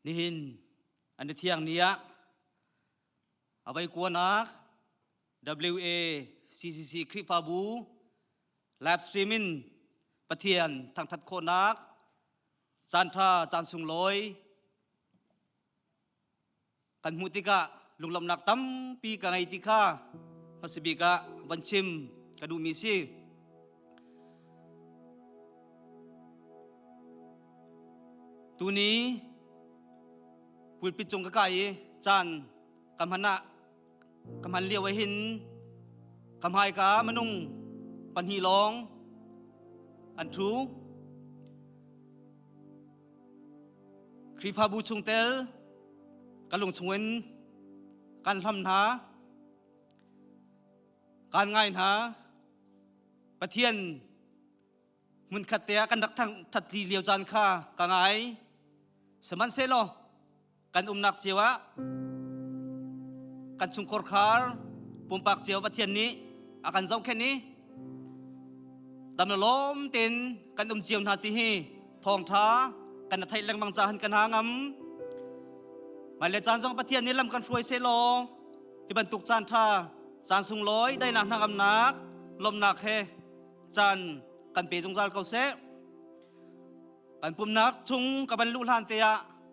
nihin an thiang nia abai kuanak WACCC Kripabu live streaming pathian thang that khonak chan tha chan sung loi kan mutika lunglam nak tam pi ka ngai tikha pasibika vanchim kadu misi tuni pulpit jong ka kai chan kamhana kamhan liaw hin kamhai ka manung panhi long an thu Kripabu chungtel kalung chungwen kan tham tha kan ngai tha pathian mun khatia kan dak thang thati liaw jan kha ka ngai seman selo kan umnak chewa kan chungkor khar pumpak chewa pathian ni akan zau khen ni dam lom tin kan chiam na ti hi thong tha kan thai lang bang chahan kan hangamมาเลจานจงปะเทียนนี้ลำกันฟวยเซโลที่บรรทุกจานท่าจานสุงลอยได้หนักนักอำนักลมหนักเฮจานกันเปจงจานเขาเสกันปุ่มนักชุงกับบรรลุลานเตีย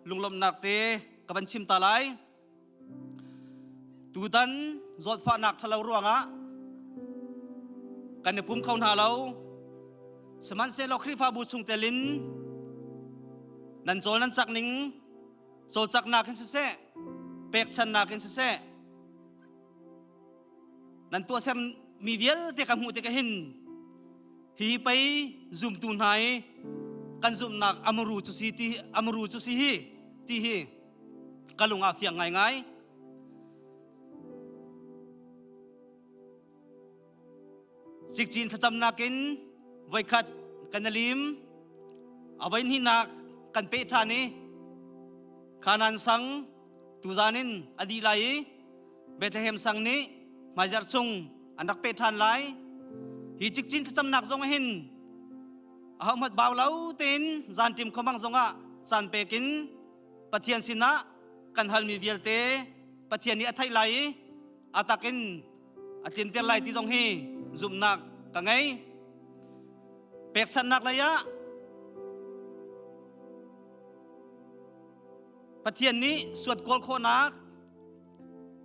ลุงลมหนักเตกับบันชิมตาไหลตูดันจอดฟ้าหนักทะเลร่วงอ่ะกันในปุ่มเขาหน้าเราสมันเซโลคริฟาบูชุงเตลินนันโจนันจักนิงโซจักนักเห็นเสะเป็กชันนักเห็นเสะนั่นตัวเซมมีเวียลเตะกับหูเตะกับหินฮีไปซุ่มตูนหายกันซุ่มนักอมรูจุสีที่อมรูจุสีฮีที่ฮีกันลงอาเฟียงง่ายๆจิกจีนถ้าจำนักกินไว้ขัดกันนลิมเอาไว้หินนักกันเปะทานีขานันสังตุจานินอดีไลเบธเฮมสังนี้มาจากซุงอันดักเป็ดทานไลฮิจิกจินจำหนักทรงหินอาหมัดบ่าวเล้าตินจานติมขมังทรงะจานเปกินปะเทียนสินะกันฮัลมีเวียลเตปะเทียนนี้อัฐไลอาตักินอาจินเตลไลที่ทรงฮีจุ่มหนักกังไงเป็กชันหนักระยะปะเทียนนี้สวดโกลโคนัก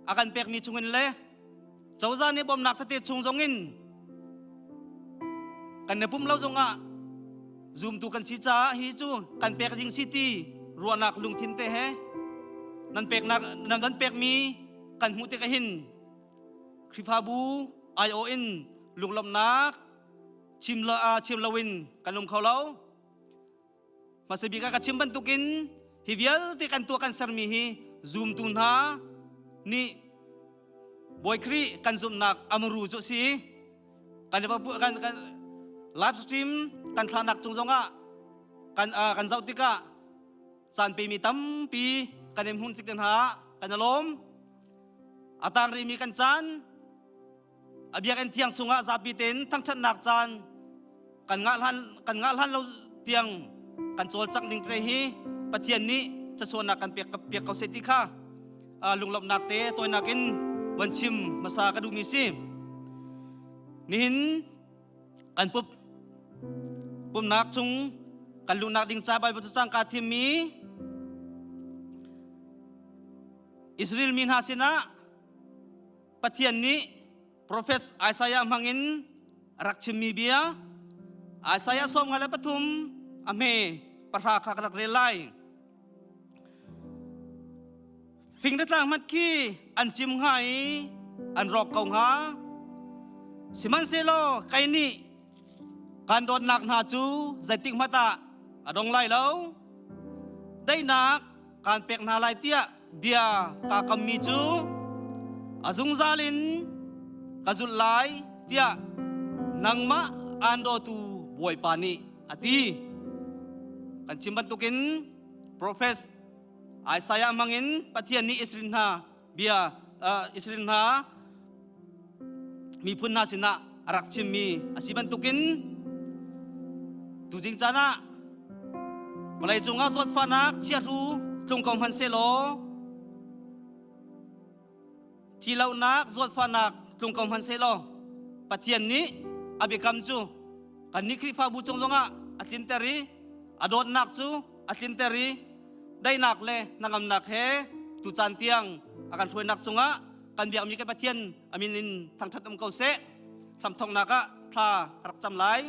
อาการเปียกมีชุงเงินเลยเจ้าจานี่บอมหนักทัดเตชุงจงเงินกันในปุ่มเล่าจงอ่ะซูมตูกันชีจ้าฮิจูกันเปียกยิงซิตี้รัวหนักลุงทินเตะนั่นเปียกหนักนั่นเปียกมีกันหูเตกหินคริฟาบูIONลุงลำนักชิมลาวินกันลุงเขาเล่ามาสบีกกับชิมบันตุกินฮิวิลที่กันตัวกันสามีฮีซูมตุนหานี่บอยครีกันซุ่มนักอมรูจุสีกันเดี๋ยวกันไลฟ์สตรีมกันทานักจงอ่ะกันเจ้าติกะจานปีมีตั้มปีกันเอ็มหุ่นติกันหากันลมอาตางรีมีกันจานอาเบียกันเทียงสุงะซาปีเต็นทั้งชันนักจานกันงาลันเราเทียงกันโจลจักนิ่งเตฮีปะเทียนนี้จะส่วนนักกันเปียกเขาเสติค่ะลุงหลบนักเตะตัวนักกินวันชิมมาสากระดูมีซินี่หินกันปุ่มนักชุงกันลุงนักดิ่งใจใบบัจจังการทีมมีอิสราเอลมีนาสินะปะเทียนนี้โปรเฟสไอซายามังอินรักชิมมีเบียไอซายาส่งอะไรปฐุมอเมปะราคากักเรลัยฟิงได้ต่างมัดขี้อันจิมหายอันรอกเกาหาสิมันเซโลไกนี่การโดนหนักหนาจูใจติงมาตาอดงไล่แล้วได้หนักการเปกนาไลเตียเบียกากำมีจูอาซุงซาลินกาจุลไลเตียนังมะอันโดตูบวยปานีอตีกันจิมบันตุกินโปรเฟสไอซายามังอินปะเทียนนี้อิสรินหาเบียอิสรินหามีพุนนาสินะรักชิมมีอาศิบันตุกินตูจิงจานะ Malay junga zot fanak cia ru tlung kom han se lo thi lau nak zot fa nak tlung kom han se lo pathian ni abikam chu kan ni khri fa bu chong zonga atlin teri adot nak chu atlin teri dai nak le nangam nak he tu chan tiang akan throi nak chunga kan biak mi ka pathian amin in thang that am kau se tham thong naka tha rak cham lai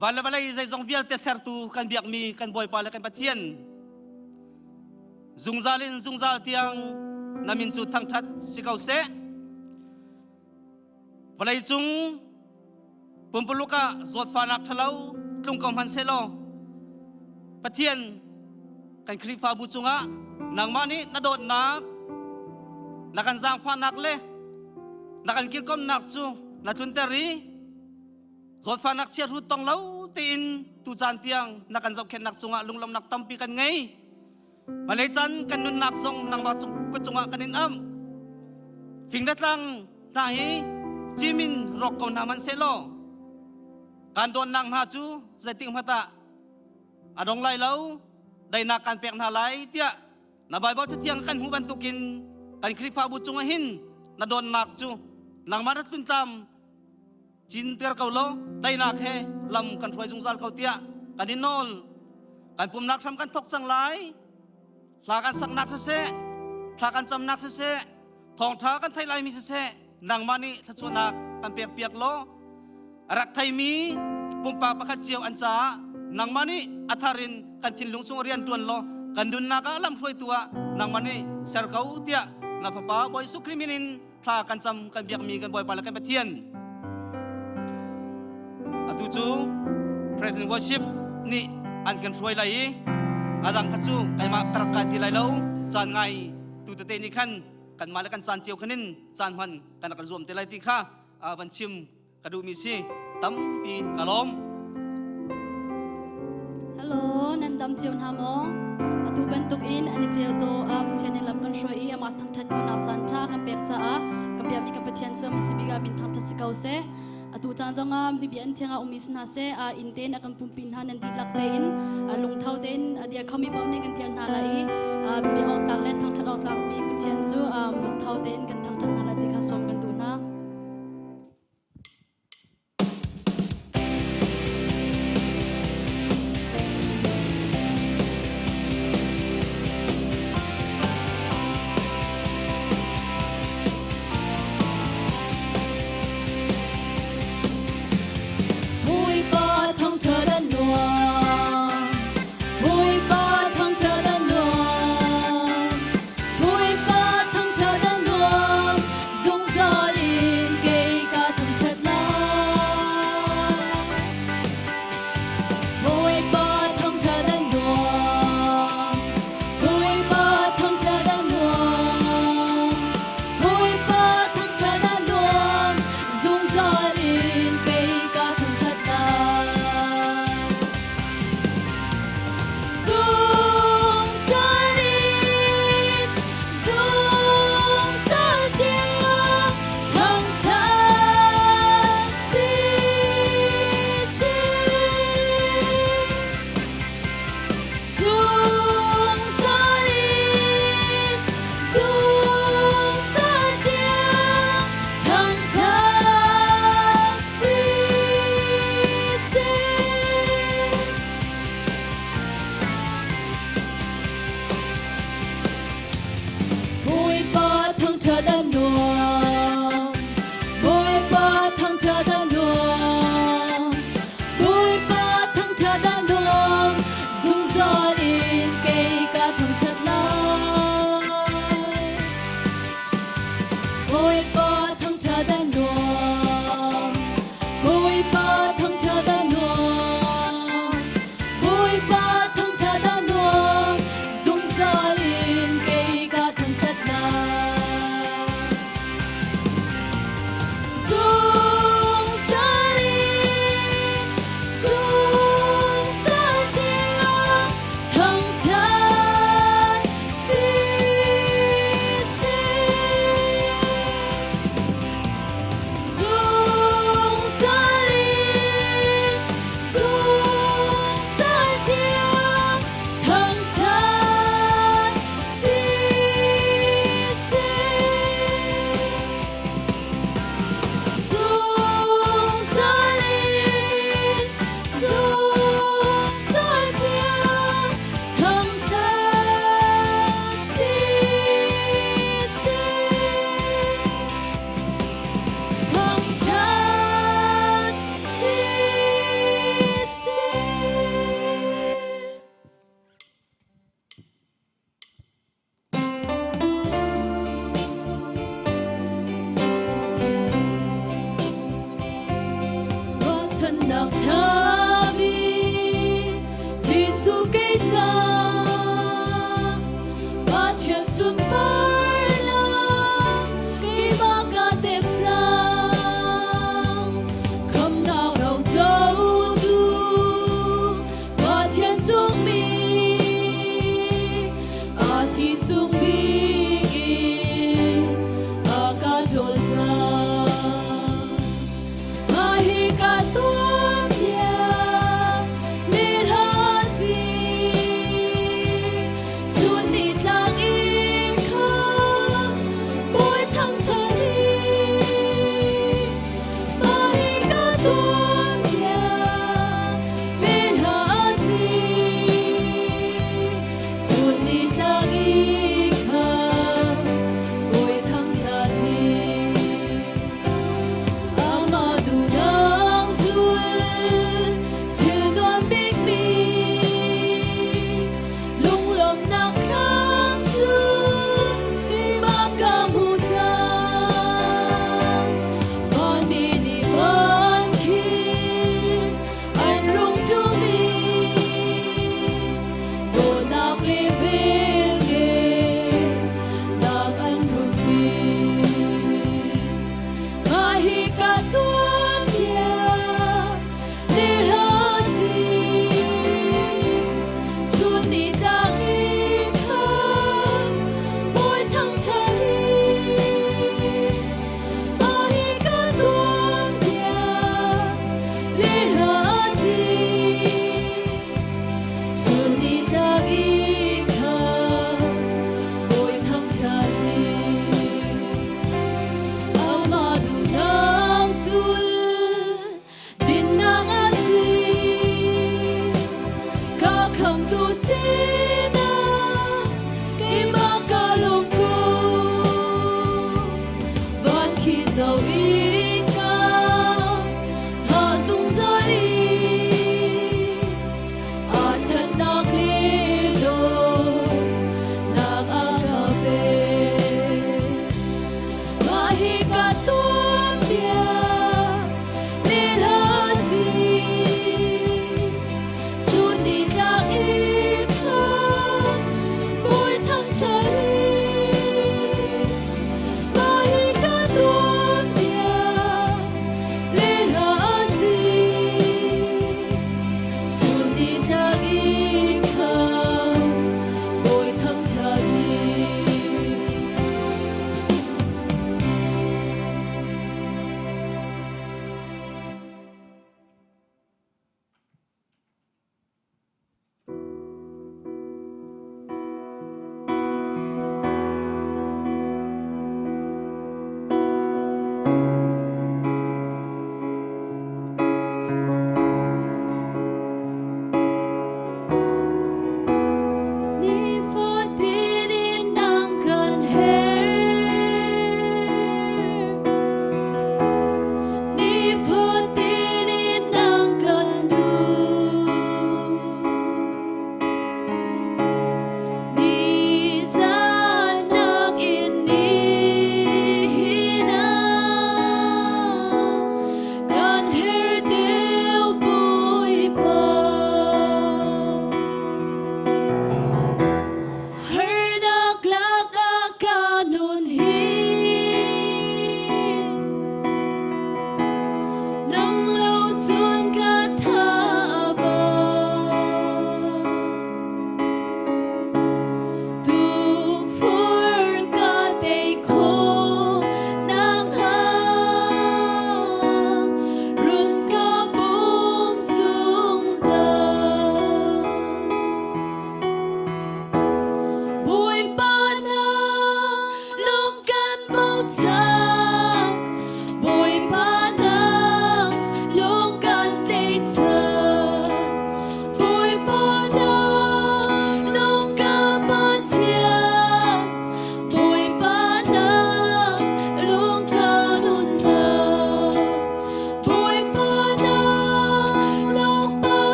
Vala zai zong vial te sertu kan biak mi kan boy pala kan pathian zungzal tiang namin chu thang that sikau se balai chung pumpuluka zot fanak thalau tlung kom han selo pathian kan khri fa bu chunga nang mani na dot nak nakan zang fanak le nakan kil kom nak chu na tun teri zot fanak chia hu tong lau tin tu chan tiang nakan zok khen nak chunga lunglom nak tampi kan ngai malai chan kan nun nak zong nang ba chung ku chunga kanin am phing dat lang na hi jimin rok ko na man selo kan don nang ha chu zai ting mata adong lai lau dai na kan pek na lai tia na bai ba tiang kan hu ban tukin kan khri fa bu chunga hin na don nak chu nang ma tun tam chin ter kau lo dai nak he lam kan throi jung zal kau tia kan inol kan pum nak tham kan thok chang lai la kan sak nak se la kan cham nak se thong tha kan thai lai mi se nang mani tha chu nak kan pek piak lo rak thai mi pum pa pakhat chiao an cha nang mani atharin kan thin lung chung rian tuan lo kan dun na ka lam throi tua nang mani ser kau tia na fa pa boy su kriminin tha kan cham kan biak mi kan boy pala kan pathian atu chu present worship ni an kan throi lai adang khachu kaima karak ti lai lo chan ngai tu te ni khan kan mala kan chan chiao khanin chan han kan kan zoom te lai ti kha van chim kadu mi si tam pi kalom hello nan dam chiu na mo atu ban tuk in ani chiu to pathian lam kan shroi ama thang that ko na chan tha kan pek cha kan bia mi kan pathian so mi sibiga min thang tha sikau se atu chan jonga mi bian thenga umis na se in ten akan pumpin han an di lak te in lung thau ten dia khami pom ne kan tian na lai bi ot kak le thang that ot kak mi pathian chu lung thau ten kan thang that na la ti kha som kan tu na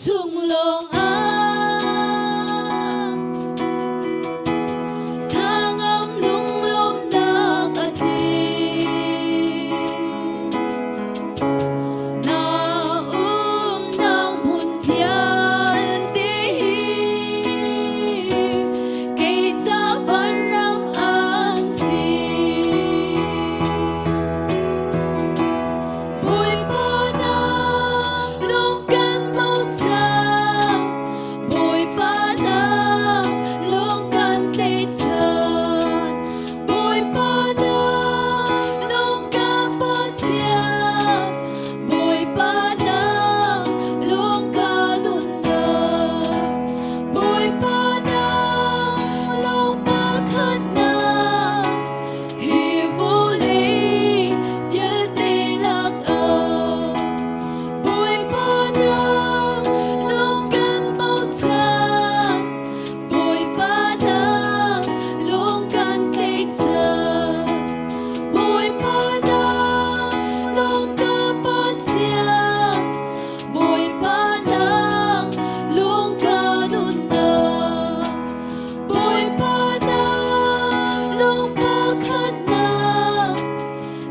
chung lòng thang âm lung lung nạc a thi na nang hun phian ti cây cha văn răng an si bụi bơ na lung can màu cha bụi bơ na lung can tê chân bụi bơ na lung can bơ cha bụi bơ na lung can nun na bụi bơ na lung bơ khát na hi vô lý phía tây lạc bụi bơ na lung can màu cha bụi bơ na lung can tê chân bụi bơ na lung can bơ cha bụi bơ na lung can nun na bụi bơ na lung bơ khát na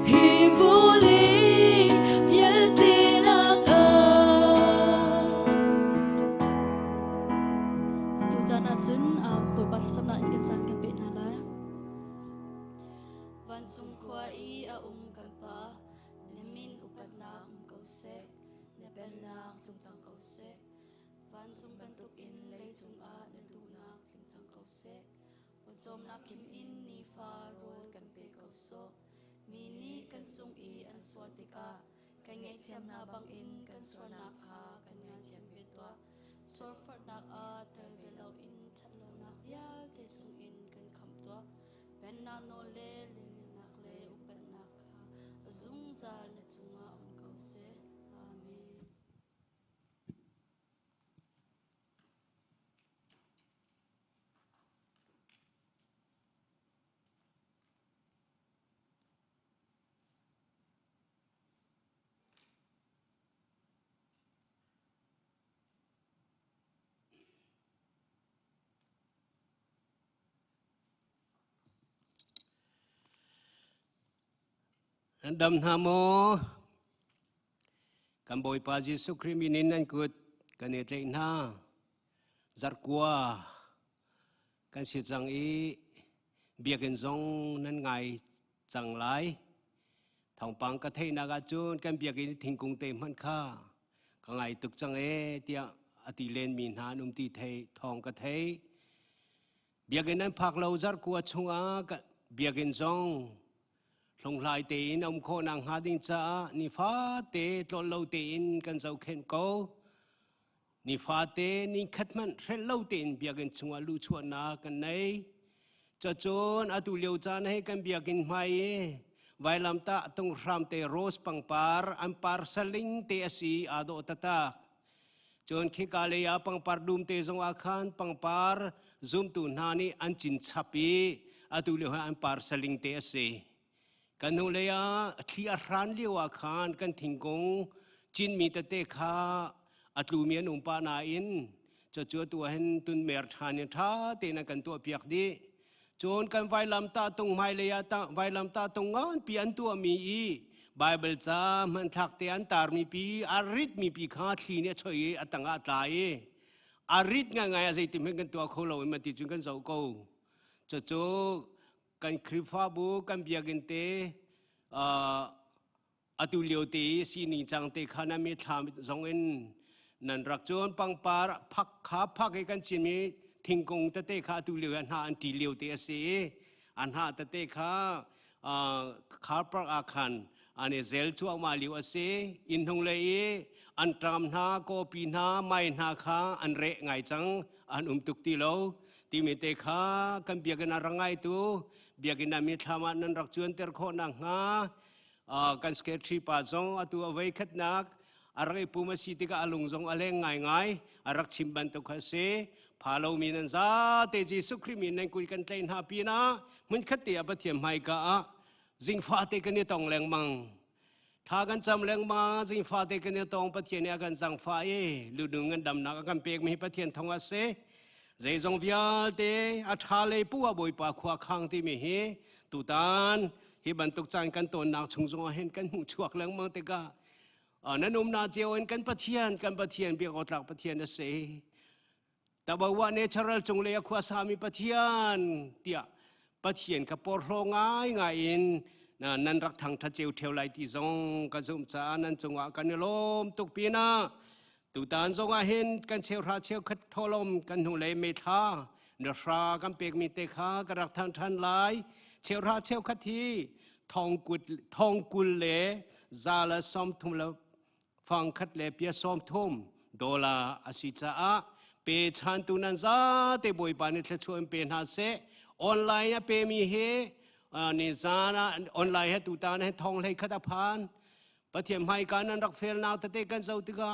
hi vô lý phía tây lạc tu chan a chun bụi bơ sam na in kan chan kan pe na la van chung khwa I a kan pa nemin upat na ko se ne ben na lung chang ko se van chung ban tuk in lei chung a ne tu na lung chang ko se pon chom na kim in ni fa rol kan pe ko so mi ni kan chung I an swal tika kan ngai chiam na bang in kan swal na kha kan ngan chiam pe to swal far na a tel belau in chat lo na ya te chung in kan kham to ben na no le lim nak le upat na kha zung zal na chunga ko se amen. Đam Nam Mô Cam bồi pa Giêsu Christ minin anh cụt can nết lệ na giặt qua can siết rằng ý bia can zong nan ngày chẳng lái thằng bang cái thay naga chun can bia cái thình cung tem han kha cái ngày tục chẳng é tia ati len min ha ti thay thong cái thay bia cái nan phak lâu giặt qua chung á bia cái zong long lai te in ông kho nang ha ding cha ni fa te to lo te in kan zau khen ko ni fa te ni khat man re lo te in bia gen chunga lu chua na kan nei cha chon atu leu cha na he kan bia gen mai vai lam ta tung ram te rose pang par am par saling te asi ado tata chon khi ka le ya pang par dum te zong a khan pang par zum tu na ni an chin chapi atu leu ha am par saling te asi kan nu le ya thi a ran liwa khan kan thingkong chin mi ta te kha atlu mian pa na in cho chu tu hen tun mer than tha te na kan to piak di chon kan vai lam ta tung mai le ya ta vai lam ta tung ngon pi an tu mi I bible cha man thak te an tar mi pi arit mi pi kha thli ne choi atanga tlai arit nga nga ya zai ti men kan to kholo ma ti chun kan zau ko cho chu kan krifa bu kan biagin te atu liu te si ni chang te khana mi tham zong in nan rak chon pang par phak kha phak kan chin mi thingkong ta te kha tu liu an ha an ti liu te ase an ha ta te kha khar par a khan ane zel chu ma liu ase in hong le an tram na ko pi na mai na kha an re ngai chang an tuk ti lo ti mi te kha kan biagin arangai tu biagin mi thama nan rak chuan ter kho na nga kan ske tri pa zong atu away khat nak arai puma siti ka alung zong aleng ngai ngai arak chimban to khase phalo minan za te Jesu Christ min nan kui kan tlein ha pi na mun khat te abathiam mai ka jing fa te kan ni tong leng mang ถ้ากันจำแรงมาสิฟ้าเตกันเนี่ยตองประเทศเนี่ยกันสังฟ้าฤดูเงินดำนักกันเปกมีประเทศทองอาเซใจจงวิาเตอัฐาเลยปัวบ่อยปากขวาข้างที่มีเฮตุตานฮิบันตุกจานกันตัวนักชงจงเห็นกันหูชวกแรงมังเตกะนั่นนุ่มนาเจียวเห็นกันประเทศเบียกอดหลักประเทศนั่นเสแต่บอกว่าเนเชอรัลจงเลยขวาสามีประเทศเตียประเทศกับปอร์โรงง่ายอินนั่นรักทางทัเจียวเที่ยวไหลที่ทรงกระซุ่มจานั่นจงว่ากันลมตุกปีนาตุตานทรงเห็นกันเชียวราเชียวขัดทอลมกันหูเลยเมธาเนรากันเปกมีเตคากระรักทางทันหลายเชียวราเชียวขัดทีทองกุลเลซาลาซอมทุมละฟังขัดเลเปียซอมทุมโดลาอาศิจาเปชันตุนันซาเตบอยปานิทชวนเป็นหาเซออนไลน์เปมีเฮนิซานะออนไลน์ให้ตุตานให้ทองเลยขัดพานประเทศไทยการนั้นรักเฟลนาวตะเตกันเจ้าติกา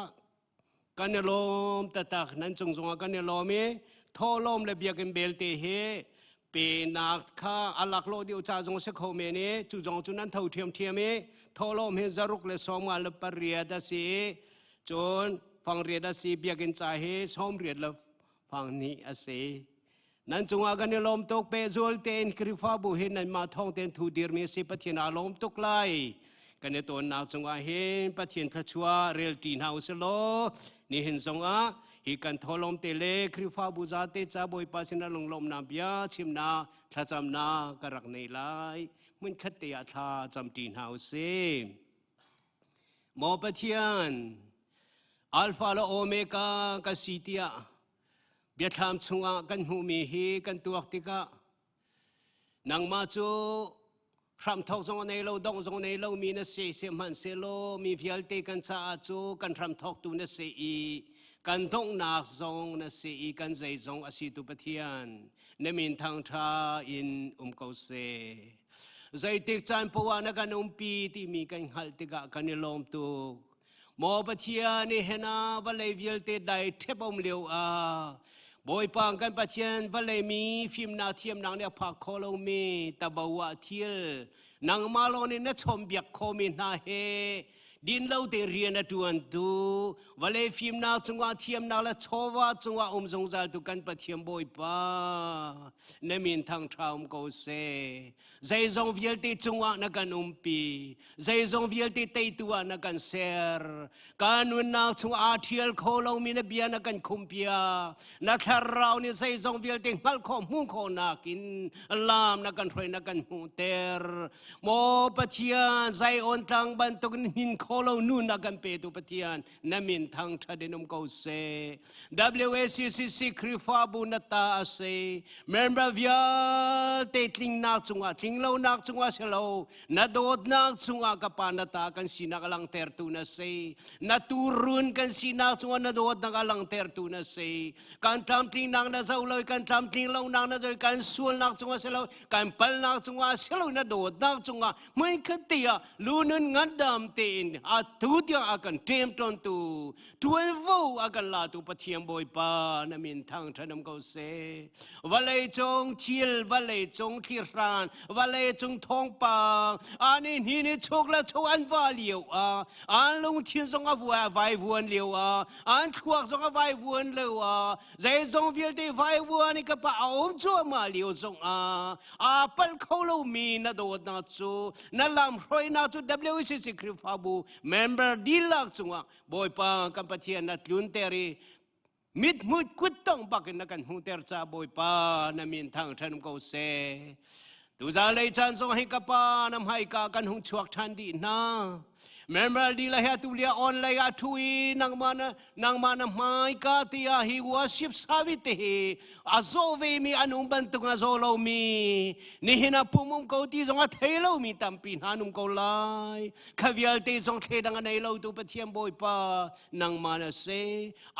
กันเนี่ยลมตะตักนั้นจงกันเนี่ยลมทอลมเลยเบียกันเบลเตเฮเป็นนักข้าอัลลักโลดิวจ่าจงเสกเขาเมเนจุจงจุนั้นเท่าเทียมเมทอลมเฮจารุกเลยสองมาลปเรียดสีจนฟังเรียดสีเบียกันจ่าเฮชอมเรียดละฟังนี้อาศัยนั้นจงอากันเนี่ยลมตกเปจวลเตนคริฟาบุเฮนันมาท่องเตนทูดีร์มีสิปะเทียนอารมตกไล่กันเนี่ยตัวนาจงอาเฮปะเทียนทัชวาเรลตีนเฮาสโลนี่เห็นจงอาฮิกันทอลมเตเลคริฟาบุจาเตจ่าบอยปัสนาลงลมนาเบียชิมนาทัจำนากรักในไลมันขัดเตียทาจำตีนเฮาเซโมปะเทียนอัลฟาและโอเมกากาซิเตียเบียทามชงอากันหูมีเฮกันตัวติกะนังมาจูพรำทอกจงในเราดงจงในเรามีนเสียมันเซโลมีพิลเตกันซาจูกันพรำทอกตุนเสียกันทงนักจงนเสียกันใจจงอาศิตุปเทียนนมินทางทาอินเกาเซใจติกจันปวานักันปีที่มีกันหัลติกะกันลมตุกโมปเทียนี่เห็นนะวันเลยวิลเตได้เทปอมเลียวบอยปังกันปะเทียนวันเลยมีฟิล์มนาเทียมนางเนี่ยพักโคโลมีตะบาวะเทียลนางมาโลนี่นัชมเบียกโคมินาเฮดินเราเตเรียนนะตัวอันตูวันเลยฟิล์มนาจังหวะเทียมนาละโชวะจังหวะจงจัลตุกันปะเทียมบอยปังในมินทางทาวมโกเซใจจงวิลเตจังหวะนักันปีใจจงวิลเตเตตัวนักันเซร์การวันนาจังหวะเทียลโคโลมีนเบียนักันคุมเปียนักเราเนี่ยใจจงวิลเตหัลคอมหุ่งโคนักินลามนักันถอยนักันหูเตอร์โมปะเทียนใจอ่อนทางบันตุกนินโคโลนูนักันเปตุปะเทียนนมินทางทะเดนมโกเซ WACCC คริฟาบุนตาเซเมมเบอร์วิอาเตติงนักจงว่าทิงเรานักจงว่าเชลนาโดดนักจงว่ากับปานตากันสินักลังเตอร์ตูนาเซนาตูรุนกันสินักจงว่านาโดดนักลังเตอร์ตูนาเซการทำทิงนักนาเจ้าเลยการทำทิงเรานักนาเจ้าการส่วนนักจงว่าเชลการปัลนักจงว่าเชลนาโดดนักจงว่าเหมือนขัดเตียลูนุนงัดดำเตนอาทุติยากันเตมตอนตู12อากันลาตุปะเทียมบอยปานมินทางทนมเกาเซวันเลยจงเทียลวันเลยจงทีรานวันเลยจงทองปังอันนี้นี่โชคและโชคอันว่าเลียวอันลงเทียนจงเอาไว้ไว้วนเลียวอันขวากจงเอาไว้วนเลียวใจจงวิลที่ไว้วนนี่ก็ป่าอมจัวมาเลียวจงปัลเขาเรามีนาโดดนาจูนาลำรอยนาจู WCC คริฟาบูเมมเบอร์ดีลักจงว่าบอยปังกัมปะเทียนนัดลุนเตอรีมิดมุดกุดต้องบักนักันหูเตอร์จ่าบอยปังนามินทางทันมเกาเซตูจาเลยจันทร์ส่งให้กับปานำให้กากันหงชวกทันดีนะเมมเบอร์ดีละเฮตุเลียออนไลน์ทุยนางมานะไม่กาติยาฮิวาสิบสาวิตเฮอาโซเวมีอนุบันตุงอาโซโลมีนี่เห็นปุ่มเขาที่จงอาเทโลมีตัมปินฮานุมเขาไลขวิลเตจงเทดังในโลตุปะเทียมบอยปานางมานะเซ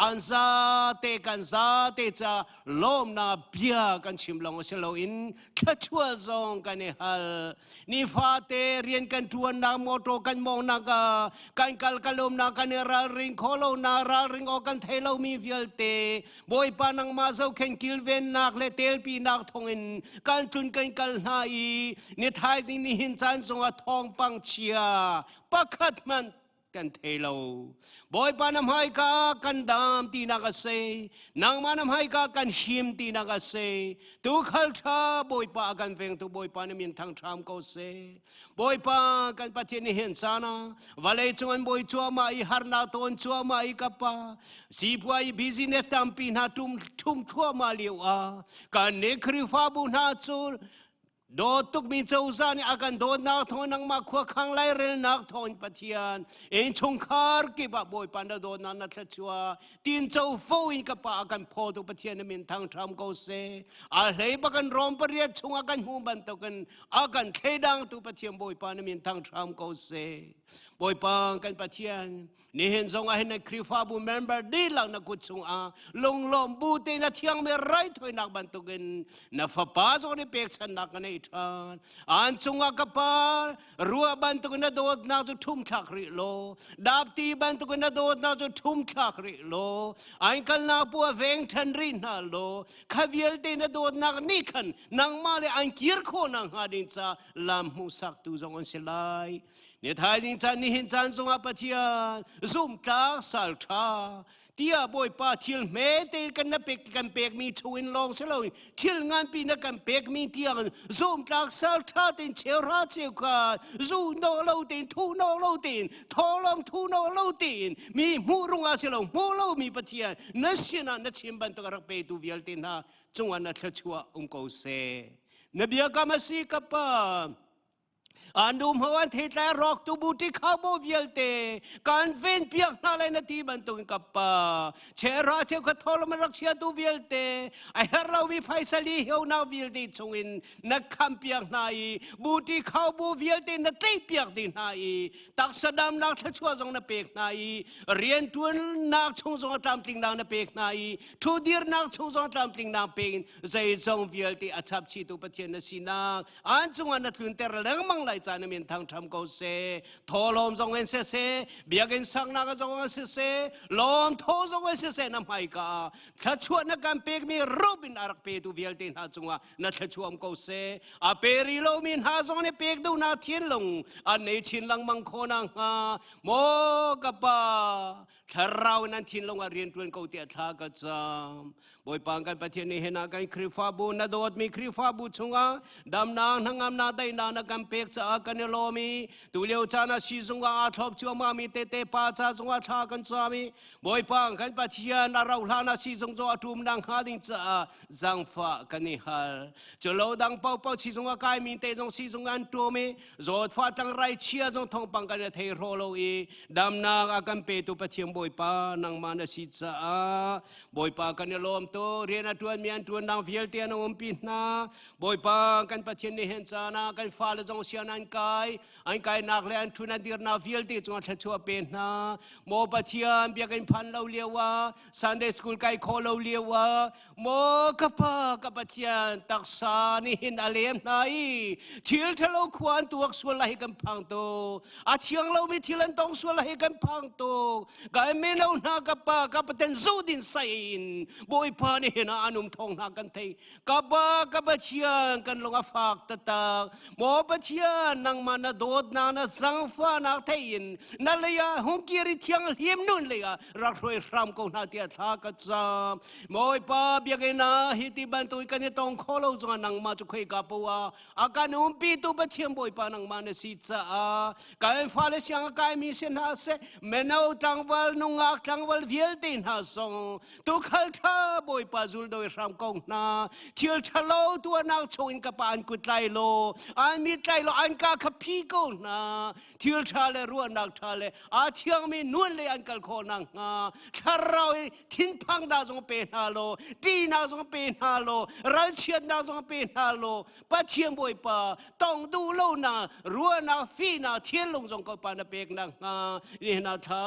อันซาเตกันซาเตจาลมนาเบียกันชิมลองเซโลอินขัดชัวจงกันเนฮัลนี่ฟาเตเรียนกันทวนนางโมโตกันมองนากา กันกัลกลมนากันราริงโคโลนาราริงอกันเทโลมีเวลเตบอยปานังมาเจ้าเข่งกิลเวนนักเลเตลปีนักทองอินกันทุนกันกัลนาอีเนทายสินิหินจันทรงทองปังเชียปักขัดมันกันเทโลบอยปานำให้กากันดามตีนักเสนางมานำให้กากันหิมตีนักเสตุขัลชาบอยปากันเวงตุบอยปานมีนทางทามก็เสบอยปากันปะเทนิเห็นสานะวาเลจงอันบอยชัวมาอีฮาร์นาตอนชัวมาอีกับปาสีพวายบิซิเนสตัมปีนาทุ่มชัวมาเลียวกันเนคริฟาบุนาจูโดตุกมีเจ้าซานี่อาการโดนนักทอนนังมาขวาขังไล่เรลนักทอนปะเทียนเอ็นชงคาร์กิบะบอยปันดาโดนนักชัวตีนเจ้าฟูอินกับปะอาการพอตุปะเทียนมินทางทำก็เสอาเลปะกันรอมปริยชงอาการหูบันตุกันอาการเคดังตุปะเทียนบอยปันมินทางทำก็เสบอยปังกันปะเทียนนี่เห็นทรงอาเห็นในคริฟาบุเมมเบอร์ดีหลังนักกุศลลงลมบูเตนัที่ยังไม่ไรถอยนักบันตุกันนับฟ้าจงได้เปกชันนักกันในทานอันทรงอากับปารัวบันตุกันนัดโดดนักจะทุ่มทักริโลดาบตีบันตุกันนัดโดดนักจะทุ่มทักริโลอันกันนักปัวเวงทันรินาโลขวิลเตนัดโดดนักนิคันนังมาเลอันกิร์โคนังหาดินซาลามมุสักตุจงอันเสลายเนี่ยท้ายจริงจันนี่เห็นจันทรงอาปะเทียนซุ่มตาสัลชาเตียบอยป้าทิลเมเตกันนับเป็กกันเป็กมีทวินลองเสลยทิลงานปีนักกันเป็กมีเตียงซุ่มตาสัลชาตินเชราเจียวขาซูโนโลตินทูโนโลตินทอลองทูโนโลตินมีมูรุงอาเสลงมูโลมีปะเทียนนัชนานัชิมบันตกรักเปตูเวลตินฮาจงวันนัทชัวกูเซนบียกามาสีกับปาอันดูมหัวที่แต่รอกตูบูที่ข้าวโบเวียลเตการเว้นเปียกนาเลนทีบันตุงกับปาเชราเชฟขัดทอลมารักเชียตูเวียลเตไอเฮร์เราวิไพศาลีเฮวนาเวียลเตจงอินนักคำเปียกนายบูที่ข้าวโบเวียลเตนักตีเปียกดินนายตักสดามนักทัชวจงนักเปียกนายเรียนทวนนักชงจงตามติงนักเปียกนายทูดีร์นักชงจงตามติงนักเปียกใจจงเวียลเตอัจฉริตุปเทียนสีนักอันจงอันนักลุนเตอร์เลงมังไลจานมินทางทำก็เสทอลมจงเงินเสเบียกินสักนักจงเงินเสลมทอจงเงินเสน้ำให้กาถ้าชวนนักการเป็กมีรูบินอารักเปตูเวียลตินหาจงว่านักชวนก็เสอาเปริโลมินหาจงเนี่ยเป็กดูนาเทียนลงอันนี้ชินลังมังโคนังหาโมกับปาถ้าเรานั้นทินลงเรียนตัวเขาเตียท่ากระจำบอยปังกันประเทศนี้เห็นกันคริฟาบูนาโดดมีคริฟาบูชงดำนางทั้งอำนาจได้นานักการเป็กจะกันเนโลมีตุเลียวจานาชีจงว่าทบชัวมามีเตเตปาจาจงว่าท่ากันจามีบอยปังกันประเทศนาเราลานาชีจงจะทุ่มดังหาดิงจะจังฟ้ากันนิฮัลจะโลดังเป่าเป่าชีจงว่ากายมีเตจงชีจงอันตัวมีจอดฟ้าจังไรเชียจงทองปังกันเทโรโลอีดำนางอากันเปตุประเทศบอยปานังมานาชีจ้าบอยปากันเนลมโตเรียนตัวมีอันตัวนางเฟียลเตียนอมปินาบอยปากันประเทศนี้เห็นจานากันฟ้าละจงเสียนันกายอันกายนักเลี้ยนทุนดีร์นาเฟียลตีจงอัดชัวเป็นนาโมประเทศเบียกันพันเราเลียวว่าซันเดย์สคูลกายโคเราเลียวว่าโมกับปากับประเทศตักษานี่เห็นอะไรไหนเที่ยวทะเลขวานตัวส่วนละให้กันพังโตอาเที่ยงเราไม่เที่ยวต้องส่วนละให้กันพังโตกายไม่เราหน้ากับปากับประเทศจูดินไซน์บอยปานี่เห็นอานุมทองหน้ากันเทกับปากับประเทศกันลงอาฝากตะตาโมประเทศนังมันโดดนานะสังฟ้านักเทียนนั่นเลยอะหงกีริเทียงเฮียมนุ่นเลยอะรักรวยรำกงนาเตียท่ากระจามโมยป้าเบียกันนะฮิติบันตุยกันเนี่ยต้องขอเราจงนังมาจุกให้กับปัวอาการอุ้มปีตุประเทียมโมยป้านังมาเนสิจ้าการฟ้าเลเสียงการมีเส้นหาเสเมนเอาจังวัลนุ่งอักจังวัลเวียลตินหาสงตุขัลท่าโมยป้าจุลโดยรำกงนาเที่ยวทะเลตัวนักชงกับปานกุดไลโลอันมีไลโลอันกาขับพีโกนาเที่ยวทะเลรัวนักทะเลอาเที่ยงมีนวลเลยอันกัลโคนังถ้าเราทิ้งพังดาวจงเป็นฮาโลตีนาจงเป็นฮาโลรัลเชียนดาวจงเป็นฮาโลปัจเจียมบอยป่าต้องดูโลนารัวนาฟีนาเทียนลงจงก็ปานเป็กนังนี่นาทา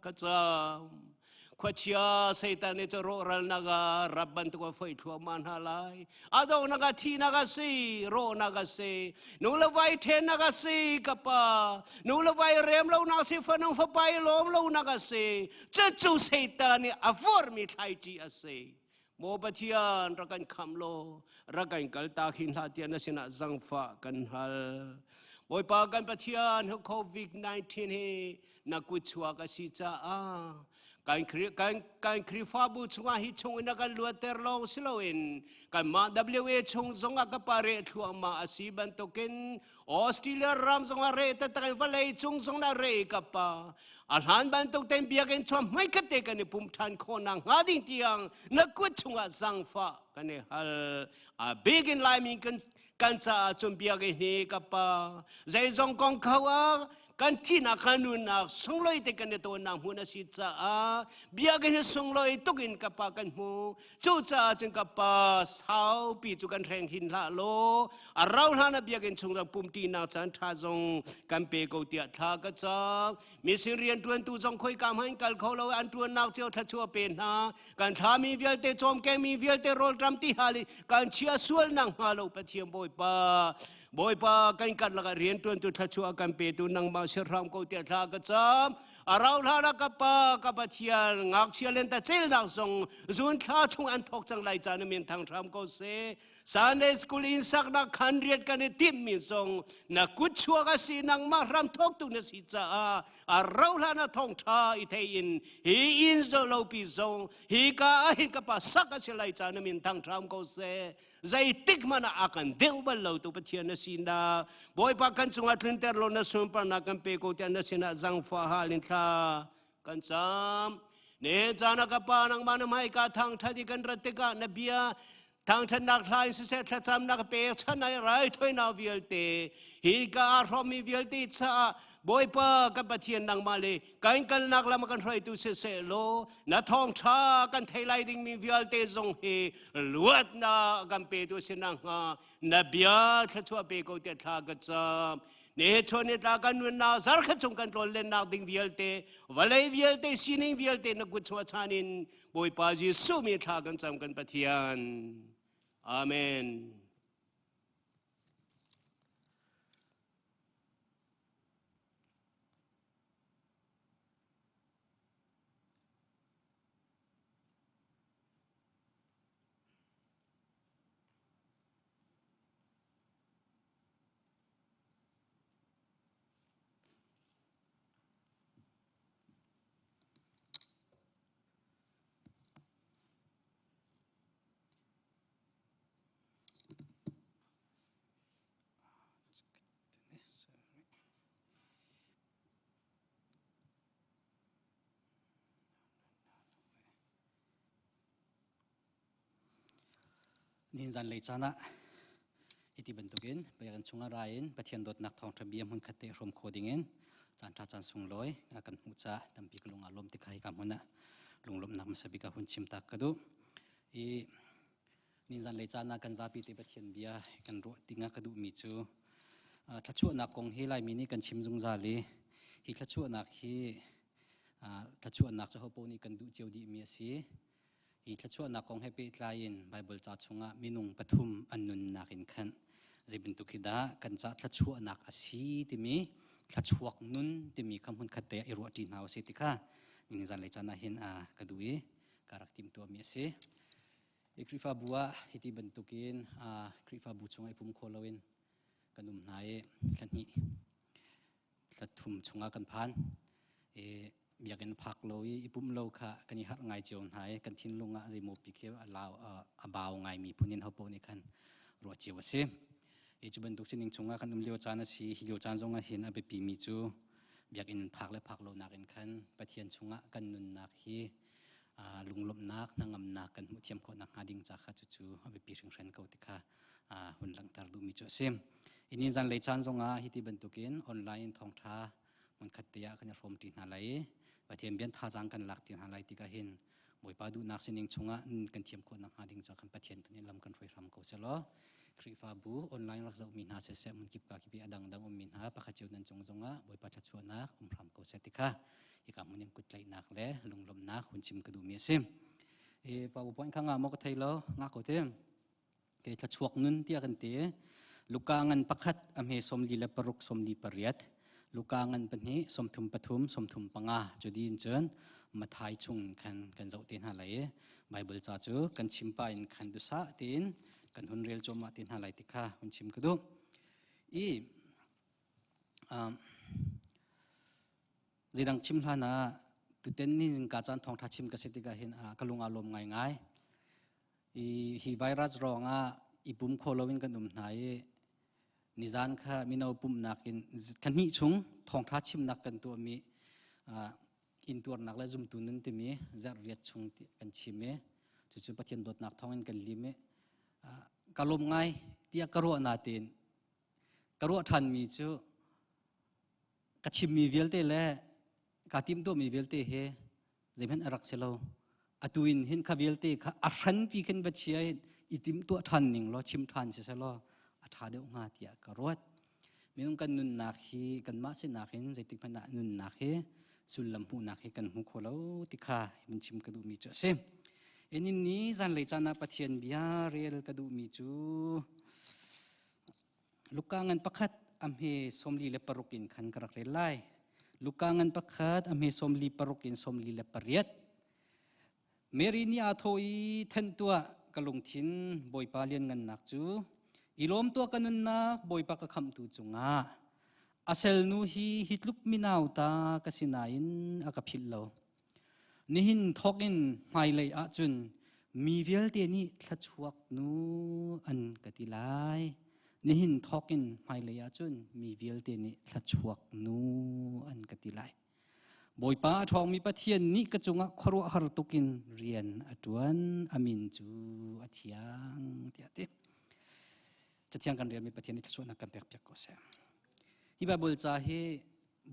กระจาม ขวดเชียเสตานิจโรรัลนาการับบันตุกไฟทัวมันฮาไลอาดงนากาทีนากาซีโรนากาซีนูละไวเทนนากาซีกับปานูละไวเรียมเรานาซีฟันงฟไปลมเรานากาซีจะจูเสตานิอฟอร์มิไทจีอาซีโมบัติยานรักันคำโลรักันกัลตาขินลาเตียนสินะจังฟ้ากันฮัลบอยปากันปัทยานโควิด-19 เฮนักกุศลกัสิจ้าการครีฟ้าบุษงาฮิชงอินักันลัวเตอร์ลองสิโลอินการมา WA ชงจงอากับปาเรทัวมาอาศิบันตกินออสเตรเลียรามจงอาเรตตะกันฟัลเลยชงจงนาเรกับปาอาหารบันตกเต็มเบียกันชวมไม่คัดเตกันในปุ่มทันโคนังหาดิ่งเตียงนักกุศลจังฟ้ากันในฮัลเบกินไลมิงกันจะจมเบียกันนี้กับปาใจจงกองเขากันที่นักขนุนนักส่งลอยเตกันในตัวนางหัวนาสิจ้าเบียกันส่งลอยตุกินกับปากันหูจูจ้าจึงกับปาสาวปีจุกันแรงหินละโลเราหานาเบียกันส่งจากปุ่มตีนักจันทาจงกันเปกเตียทากระจามีสิเรียนตัวนตูจงคุยกำให้กันเขาเราอันตัวนนักเจ้าทัชัวเป็นนากันทามีเวลเตจอมแกมีเวลเตโรลตรำที่ฮาลีกันเชียสวลนังฮาโลปะเทียมบอยปาบอยปากันกัดละกันเรียนตัวตุทัชัวกันเปตุนังมาเชรามกูเตียทากระจามเราท่านักปากับปะเทียนงักเชียเลนแต่เจลนักทรงจุนท่าชงอันทอกจังไรจานมีทางทำกูเสซันเดย์สกูลอินสักนักขันเรียนกันในทีมมีทรงนักกุชัวกสีนังมารำทอกตุนสิจ้าเราท่านักทองท่าอิเทอินฮีอินโซโลปิทรงฮีกาหินกับปาสักเชลัยจานมีทางทำกูเสใจติกมันakan dew balau tu patian nasinda boy pakan cungat linter lo na sumpar na kan pe ko tian nasina zang fa halin tha kan sam ne jana ka pa nang manam hai ka thang thadi kan ratika na bia thang than nak thlai se se tha cham nak pe chanai rai thoi na vielte hi ka romi vielte cha boy pa kan pathian nang male kan kal nak lam kan roi tu se lo na thong tha kan thailai ding mi vielte zong he luat na kan pe tu sinang ha na bia tha chua pe ko te tha ka cham ne chone ta kan nun na zar kha chung kan tol len na ding vielte walai vielte sining vielte na gut chwa chanin boy pa ji su mi tha kan cham kan pathian amenนินจันเลยจานะอิติบันตุกินไปกันชงอะไรนปะเทียนดดนักทองทะเบียนมันคัดเตะรวมโคดิงินจันทราจันสุงลอยกันมุจ้าดัมปีกลงอารมณ์ติดใครกันมันนะลงลมนักมันสบิกาหุ่นชิมตักกระดูนินจันเลยจานะกันซาปีติปะเทียนเบียกันรัวติงกระดูมีจูทัชชั่วนักกงเฮลัยมินิกันชิมจุงซาลีฮิทัชชั่วนักฮีทัชชั่วนักจะเขาปนีกันดูเจียวดีมีสีอีทัชชั่วนักของเฮปิลายินไบเบิลจัดชงะมินุงปฐุมอันนุนนักินขันเจบินตุกิดากันจัดทัชชั่วนักอาศีติมีทัชชั่วนุนติมีคำหุ่นขัดเตะอิรัวตีนาวเสติค่ะนี่จันเลยจันนาหินกระดุยการักติมตัวมีเสคริฟาบัวฮิติบันตุกินคริฟาบุชงไอพุ่มโคลวินกันนุ่มนายขันนี้ทัดทุ่มชงะกันพันอยากเห็นผักโลยปุ่มโลค่ะกันยี่หัดไงเจียวหายกันทิ้งลงใจโมปิเขียวลาวบ่าวไงมีผู้นินเขาโปนี่คันรัวเจียวเสียจุบันตุกสินิงชงกันเลี้ยวจานสีเลี้ยวจานจงเห็นไปปีมีจูอยากเห็นผักและผักโลนักเห็นคันปะเทียนชงกันนุนนักฮีลุงลมนักนางำนักกันมุเทียมคนนักหาดิ่งจากข้าจู่ไปปีเชิงเรนเขาติค่ะหุ่นหลังตาดูมีจูเสียอินี่จันเลยจานจงฮิติบันตุกินออนไลน์ทองท้ามันขัดเตียกันรวมตีนอะไรปะเทียนเบียนท่าจังกันหลักตีนอะไรติกาหินโม บ่อยปาดูนักสินิงชงะกันเทียมคนนักหาดิ่งจากกันปะเทียนตัวนี้ลำกันไฟรำเขาเสลอคริฟาบูออนไลน์รักษาอุมินหาเสษมันกิบกากิบีอดังดังอุมินหาปะขจิวนันจงจงะบ่อยปาชัดชวนนักรำเขาเสติค่ะอีกามันยังกุดไหลนักเล่ลุงลมนักหุ่นชิมกระดูเมียซิมปาบุปผลข้างงามกไทยแล้วงักเขาเต็มเกทัดชวกนุนเตียกันเตะลูกางันปักขัดอเมสมลีและปรุกสมลีปริยัดลูกางันปัญหิสมทุมปฐุมสมทุมปังอาจุดีนเจินมาทายชุงกันเจ้าเตียนหาไหลไบเบิลจ้าจูกันชิมไปกันดุษะเตียนกันหุนเรียลโจมาเตียนหาไหลติค่ะหุนชิมกระดูจีดังชิมลานาตุเต็นนี่จิงกาจันทองทัชิมกษตรกาเห็นกลุงอารมณ์ง่ายฮีไวรัสรองอีปุ่มโคโลวินกันดุมไหนนิจานค่ะมีนาปุ่มนักกันนี่ชุงทองทัชิมนักกันตัวมีอินตัวนักและจุ่มตุนนั่นที่มีจะเรียดชุงกันชิมจู่ๆปะเทียนดดนักทองอินกันลิมกลมง่ายที่กระโดดนาเตีนกระโดดทันมีจู่กระชิมมีเวลเตล่กาติมตัวมีเวลเตเฮจะเป็นรักเสลาอตุอินเห็นข้าเวลเตข้าอัศนปีกันบัดเชียอิติมตัวทันหนึ่งล้อชิมทันเสลาอัฐาเดียวงาเตียกระโดดมีนุ่งกันนุนนักฮีกันมาเสนักเห็นใจติพันนุนนักเฮสุลลัมพูนักเฮกันหูโคลาติข้ามันชิมกระดูมีจุเซมเอ็นนี้จันเลยจานาปะเทียนบิอาเรียลกระดูมีจูลูกกางันปักขัดอเมสมลีเลปรุกินขันกระเรไลลูกกางันปักขัดอเมสมลีปรุกินสมลีเลปริยัดเมรินีอาโทอีทันตัวกลงทินบอยปาเลียนงันนักจูอีลมตัวกันนักบอยปากคำตูจุงาอาเซลนูฮีฮิตลุกมินาวตากสินายินอากาพิลโลนี่หินทอกินไม่เลยอาจุนมีเวลเตนี่ทัชวกนูอันกติลายนี่หินทอกินไม่เลยอาจุนมีเวลเตนี่ทัชวกนูอันกติลายบอยป้าทองมีปะเทียนนี่กระจุงะครัวฮารุตุกินเรียนอดวนอามินจูอธิยังเตียติจะเที่ยงกันเรียนมีปะเทียนนี่ทัชวนักกันเปียกก็เสียที่ไบเบิลจ้าเฮ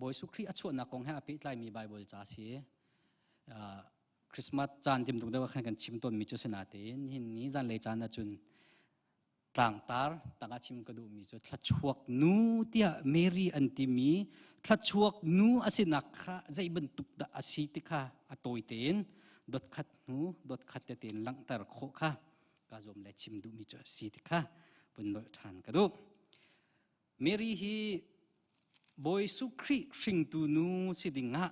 บอยสุครีอัชวนักกงให้อภิไลมีไบเบิลจ้าเสียคริสต์มาสจานทิมตุงเดว่ากันชิมต้นมีจุสนาเตนหินนี้จานเลยจานนะจุนต่างตาร์ต่างชิมกระดูมีจุทัดชวกนูเตียเมรีอันติมีทัดชวกนูอาศินักขะใจบรรทุกดาอาศิติค่ะอโตยเตนดดขัดนูดดขัดเตนลังตาร์โคค่ะกาจอมเลชิมดูมีจุอาศิติค่ะบนโดยทานกระดูเมรีฮีบอยสุครีชิงตูนูสิดิงะ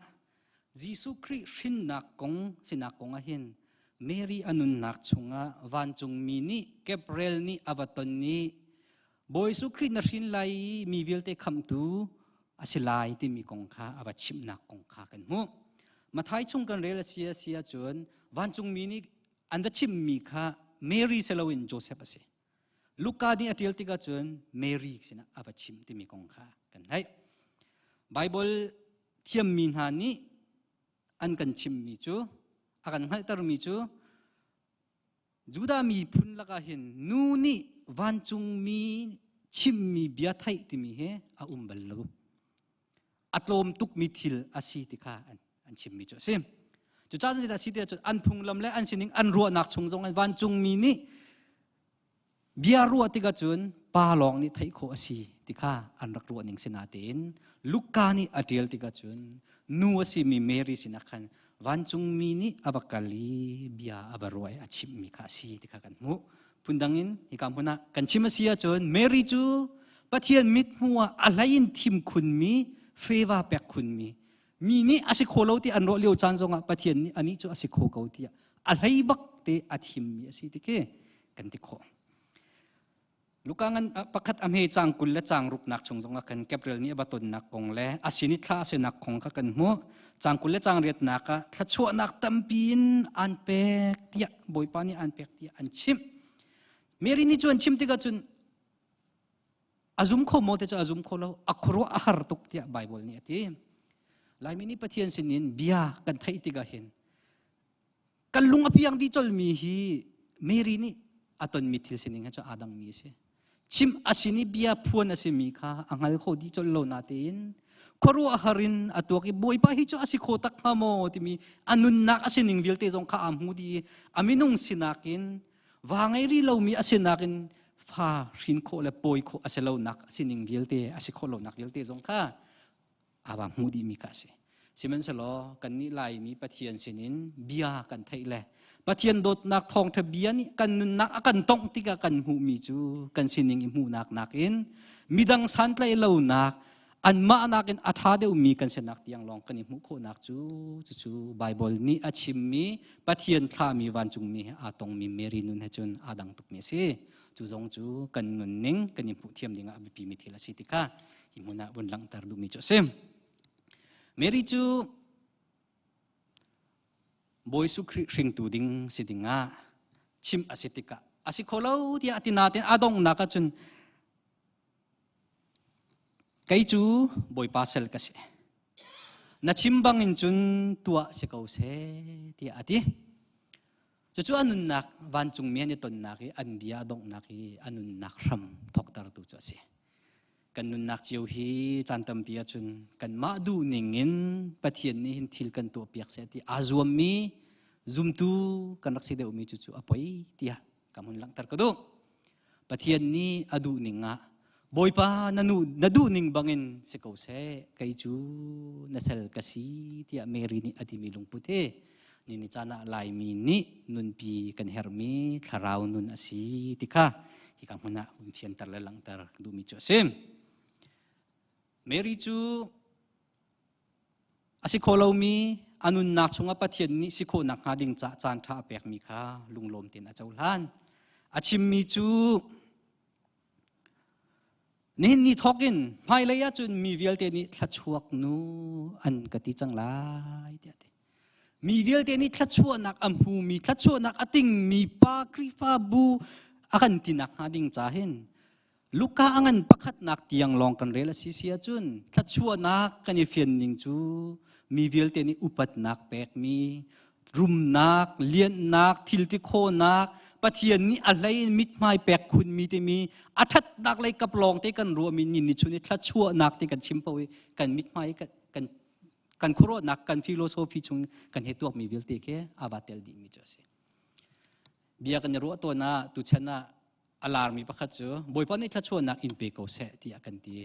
จีสุครีชินนักกงสินักกงอาหินเมรีอนุนนักชงะวันจงมีนี่เก็บเรลนี่อวตนนี่บอยสุครีนชินไลมีวิลเตคำตูอาศิลายที่มีกงค้าอวชิมนักกงค้ากันหูมาท้ายชงกันเรลเสียจนวันจงมีนี่อันดัชิมมีค้าเมรีเซลวินโจเซฟเสลูกาดีอติลติกาจนเมรีสินะอวชิมที่มีกงค้ากันให้ไบเบิลเทียมมีหานี้อันกันชิมมีจูอากันให้ตรมีจูจูดามีพุนละกาเห็นนูนี่วันจุงมีชิมมีเบียไทยที่มีเฮอาบัลลูอัตโลมตุกมีทิลอาศิติค่ะอันชิมมีจูเซมจูจ้าจะได้สิเดียจูอันพุงลำและอันสินิงอันรัวนักชงจงอันวันจุงมีนี่เบียรัวติกาจุนปาลองนี่ไทยโคอาศิติค่ะอันรักรัวนิงสินาเตนลูกกานี่อเดียลติกาจุนนูสิมีเมรีสินักขันวันจงมีนี่อบักกาลีเบียอบัรวยอาชิมมีคาสีติกากันมุพุนดังอินฮิกามพุนะกันชิมเสียจนเมรีจูปะเทียนมิดหัวอะไรอินทิมคุณมีเฟวาเปกคุณมีนี่อาศิโคโลติอันโรเลียวจานจงปะเทียนนี่อันนี้จูอาศิโคเกาติอะไรบักเตอาทิมมีอาศิติเกกันติโคลูกงันประคัดอเมจังกุลและจังรูปนักชงจงกันเก็บเรื่องนี้บัตรนักกงและอาศินิทลาเสนักของกันหัวจังกุลและจังเรียดนักถ้าชั่วนักตั้มปีนอันเป็กเตียบอยปานี่อันเป็กเตียอันชิมเมรินี่จวนชิมติกาจุนอาซุมโคโมเตจะอาซุมโคเราอักรัวอาหารตุกเตียไบเบิลนี่ทีลายมินิปะเทียนสินินเบียกันไทยติกาเห็นกันลุงอภิยังดีจอลมีฮีเมรินี่อัตนมิทิลสินิงจะอาดังมีเสชิมอาศินิเบียพวนอาศิมีค่ะอังฮัลโคดีจนโลนาเตน koru aharin atuaki boy pa hi chu asikotak hamo timi anun nak asining vilte jong kha amhu di aminung sinakin wangai ri lomi asinakin fa rin ko le boy ko aselo nak asining vilte asikolo nak vilte jong kha awang hu di mi ka se simen selo kan ni lai mi pathian sinin bia kan thai le pathian dot nak thong tha bia ni kan nun nak akan tong tika kan hu mi chu kan sining im hu nak nakin midang san tlai lo nak an ma nakin atha de mi kan se nak tiang long kan mu kho nak chu bible ni achim mi pathian tha mi wan chung mi atong mi meri nun he chun adang tuk me se chu jong chu kan nun ning kan im pu thiam dinga abi pi mi thila sitika himuna bun lang tar du mi chu sem meri chu boy su ring tu ding sidinga chim asitika asikholo dia atinaten adong naka chun cái chú bồi pasel kasi na chimbang in chun tua se kau se ti ati chu anun nak van chung mian ni ton nak an bia dong nak anun nak ram thok tar tu chu se kan nun nak chiu hi chantam pia chun kan ma du ningin pathian ni hin thil kan to piak se ti azuam mi zum tu kan rak si de umi chu apoi tia kamun lang tar ko do pathian ni adu ninga boy pa nadu ning bangin si kau se kay chu nasal kasi tia meri ni adimilong puti ni chana lai mi ni nun pi kan hermi tharau nun asi tika hikang huna fian tar lang tar du mi chu sem meri chu asi kholo mi anun nak chunga pathian ni si kho nak ha ding cha chan tha pek mi kha lunglom tin a chaulan achim mi chuนี่นี่ทอกินไม่เลยอะจุนมีวิลเตนี่ทัชวกนูอันกติจังไรเดียดมีวิลเตนี่ทัชวนักอัมพูมีทัชวนักอติงมีปากริฟาบูอากันตินักหาดิ่งจ่าเห็นลูกค้าอันปักขัดนักเตียงลองกันเรลสิเสียจุนทัชวนักกันยเฟียนนิงจูมีวิลเตนี่อุปัตนักแปกมีรุมนักเลียนนักทิลติโคนักปะเทียนนี้อะไรมิดไม้แปกคุณมีแต่มีอัฐนักเลยกับลองที่กันรัวมีนินนิชุนิทัดชั่วนักที่กันชิมไปกันมิดไม้กันคุโรนักกันฟิโลโซฟีชงกันเหตุตัวมีวิลติแค่อาบาเตลดีมีจ้าสิเบียกันรัวตัวน่ะตุชนะอลาร์มีประคัตจ้ะบ่อยปานนี้ทัดชั่วนักอินเปโกเสที่อากันตี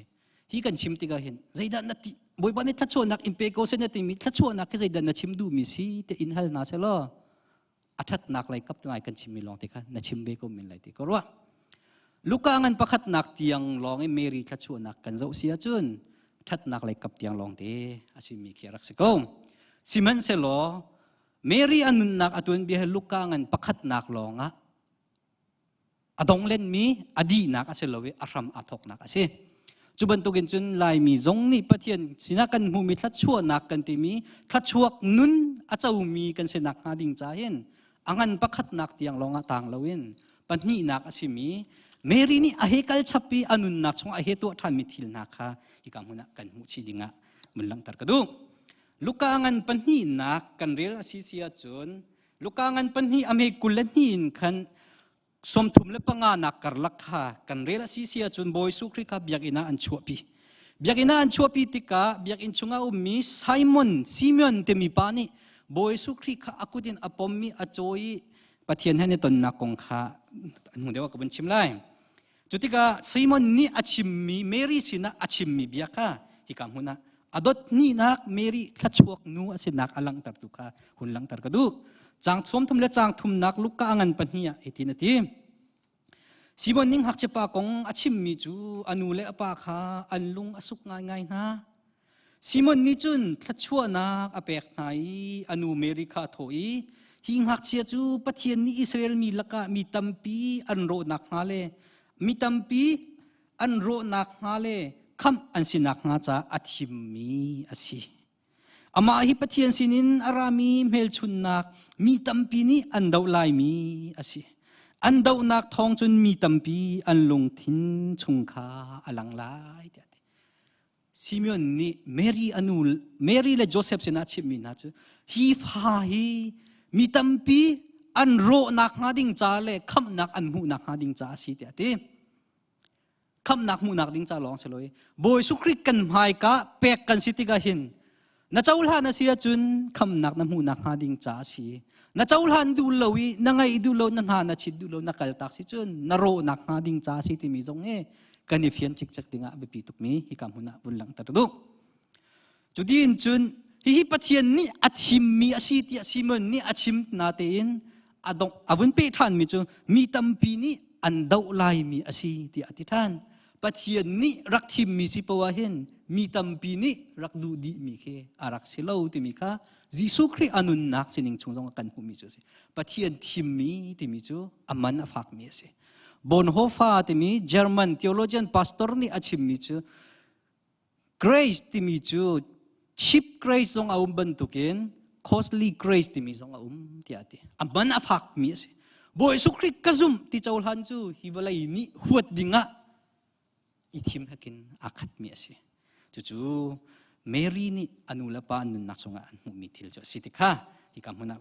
ที่กันชิมที่กันเห็นใจดันนัดที่บ่อยปานนี้ทัดชั่วนักอินเปโกเสนัดที่มีทัดชั่วนักก็ใจดันนัดชิมดูมีสิแต่อินฮัลน่าเสลออัฐนักเลยกับตัวไหนกันชิมมีลองติค่ะนัชิมเบก็มีอะไรติก็รู้ลูกกางันประคัดนักเตียงลองไอ้เมรีทัดชวนนักกันเจ้าเสียจุนทัดนักเลยกับเตียงลองติอาศิมีเขียรักสิกงสิมันเสลอเมรีอันนักอตุนเบียลูกกางันประคัดนักลองอ่ะอดงเล่นมีอดีนักอาศิลวิอารมณ์อทกนักอาศิจุบันตุกินจุนลายมีจงนี่ปะเทียนสินักกันหูมีทัดชวนนักกันติมีทัดชวกนุนอาเจ้ามีกันเสนักหาดิ่งใจเห็นangan pakat nak tiang longa tang lawin panhi nak asimi meri ni ahekal chapi anun nak chong ahetu than mithil nakha ikam huna kan mu chi dinga munlang tar kadu luka angan panhi nak kan rel asisia chun luka angan panhi ame kulanin khan somthum le panga nak karlakha kan rel asisia chun boy sukri ka biakina an chuapi biakina an chuapi tika biakin chunga ummi Simon temi pani boy sukri ka akudin apommi achoi pathian hane ton na kong kha anu dewa ka bunchim lai jutika Simon ni achimmi Mary sina achimmi biaka hikam huna adot ni nak Mary khachuak nu asinak alang tartuka hunlang tarkadu chang thom thum le chang thum nak lukka angan pania etinati Simon ning hakchepa kong achimmi chu anu le apa kha anlung asuk ngai na Simon ni chun thachua na apek nai anu America thoi hing hak chia chu pathian ni Israel mi laka mi tampi an ro nak hale mi tampi an ro nak hale kham an sinak nga cha athim mi asi ama hi pathian sinin arami mel chun nak mi tampi ni an dau lai mi asi an dau nak thong chun mi tampi an lung thin chung kha alang lai Simeon ni Mary le Joseph sina chimmi na chu hi pha hi mi tampi an ro nak nga ding cha le kham nak an mu nak nga ding cha si ti ati คำนักมูนักดิ้งจ่าลองเสลยบอยสุคริกันหายกะเปกกันสิติกาหินนาเจ้าหลานเสียจุนคำนักน้ำมูนักหาดิ้งจ่าสีนาเจ้าหลานดูเลวีนังไงดูเลวนันหานาชิดดูเลวนักกัลตักสิจุนนาโรนักหาดิ้งจ่าสีที่มีทรงเอกันนิเฟียนจิกจักดิ้งอ่ะแบบปีตุกมีฮิคำมูนักบุญหลังตระดุจุดยินจุนฮิปะเทียนนี่อัชิมมีอาชีติอาชิมันนี่อัชิมนาเตนอดงอวุนเปทันมีจุมีตัมปีนี่อันดาวไลมีอาชีติอธิษฐานปะเทียนนี่รักทิมมีสิปวะเห็นมีตัมปีนี่รักดูดีมีเคอารักเสลาวติมีค่ะยิสุคริอนุนนักสินิงชงจงกันหูมีจุสิปะเทียนทิมมีติมีจุอามันอฟักมีสิบอนโฮฟาติมีเยอรมันทีโอโลจียนพาสตอร์นี่อาชิมมีจุเกรซติมีจุcheap grace zong aum bantukin costly grace ti mi zong aum ti ati aman afak mi ase boy sukrit kazum ti chawlhan chu hibalai ni huat dinga ithim hakin akhat mi ase chu Mary ni anula pa nun nasunga an mi thil jo sitikha ti kamuna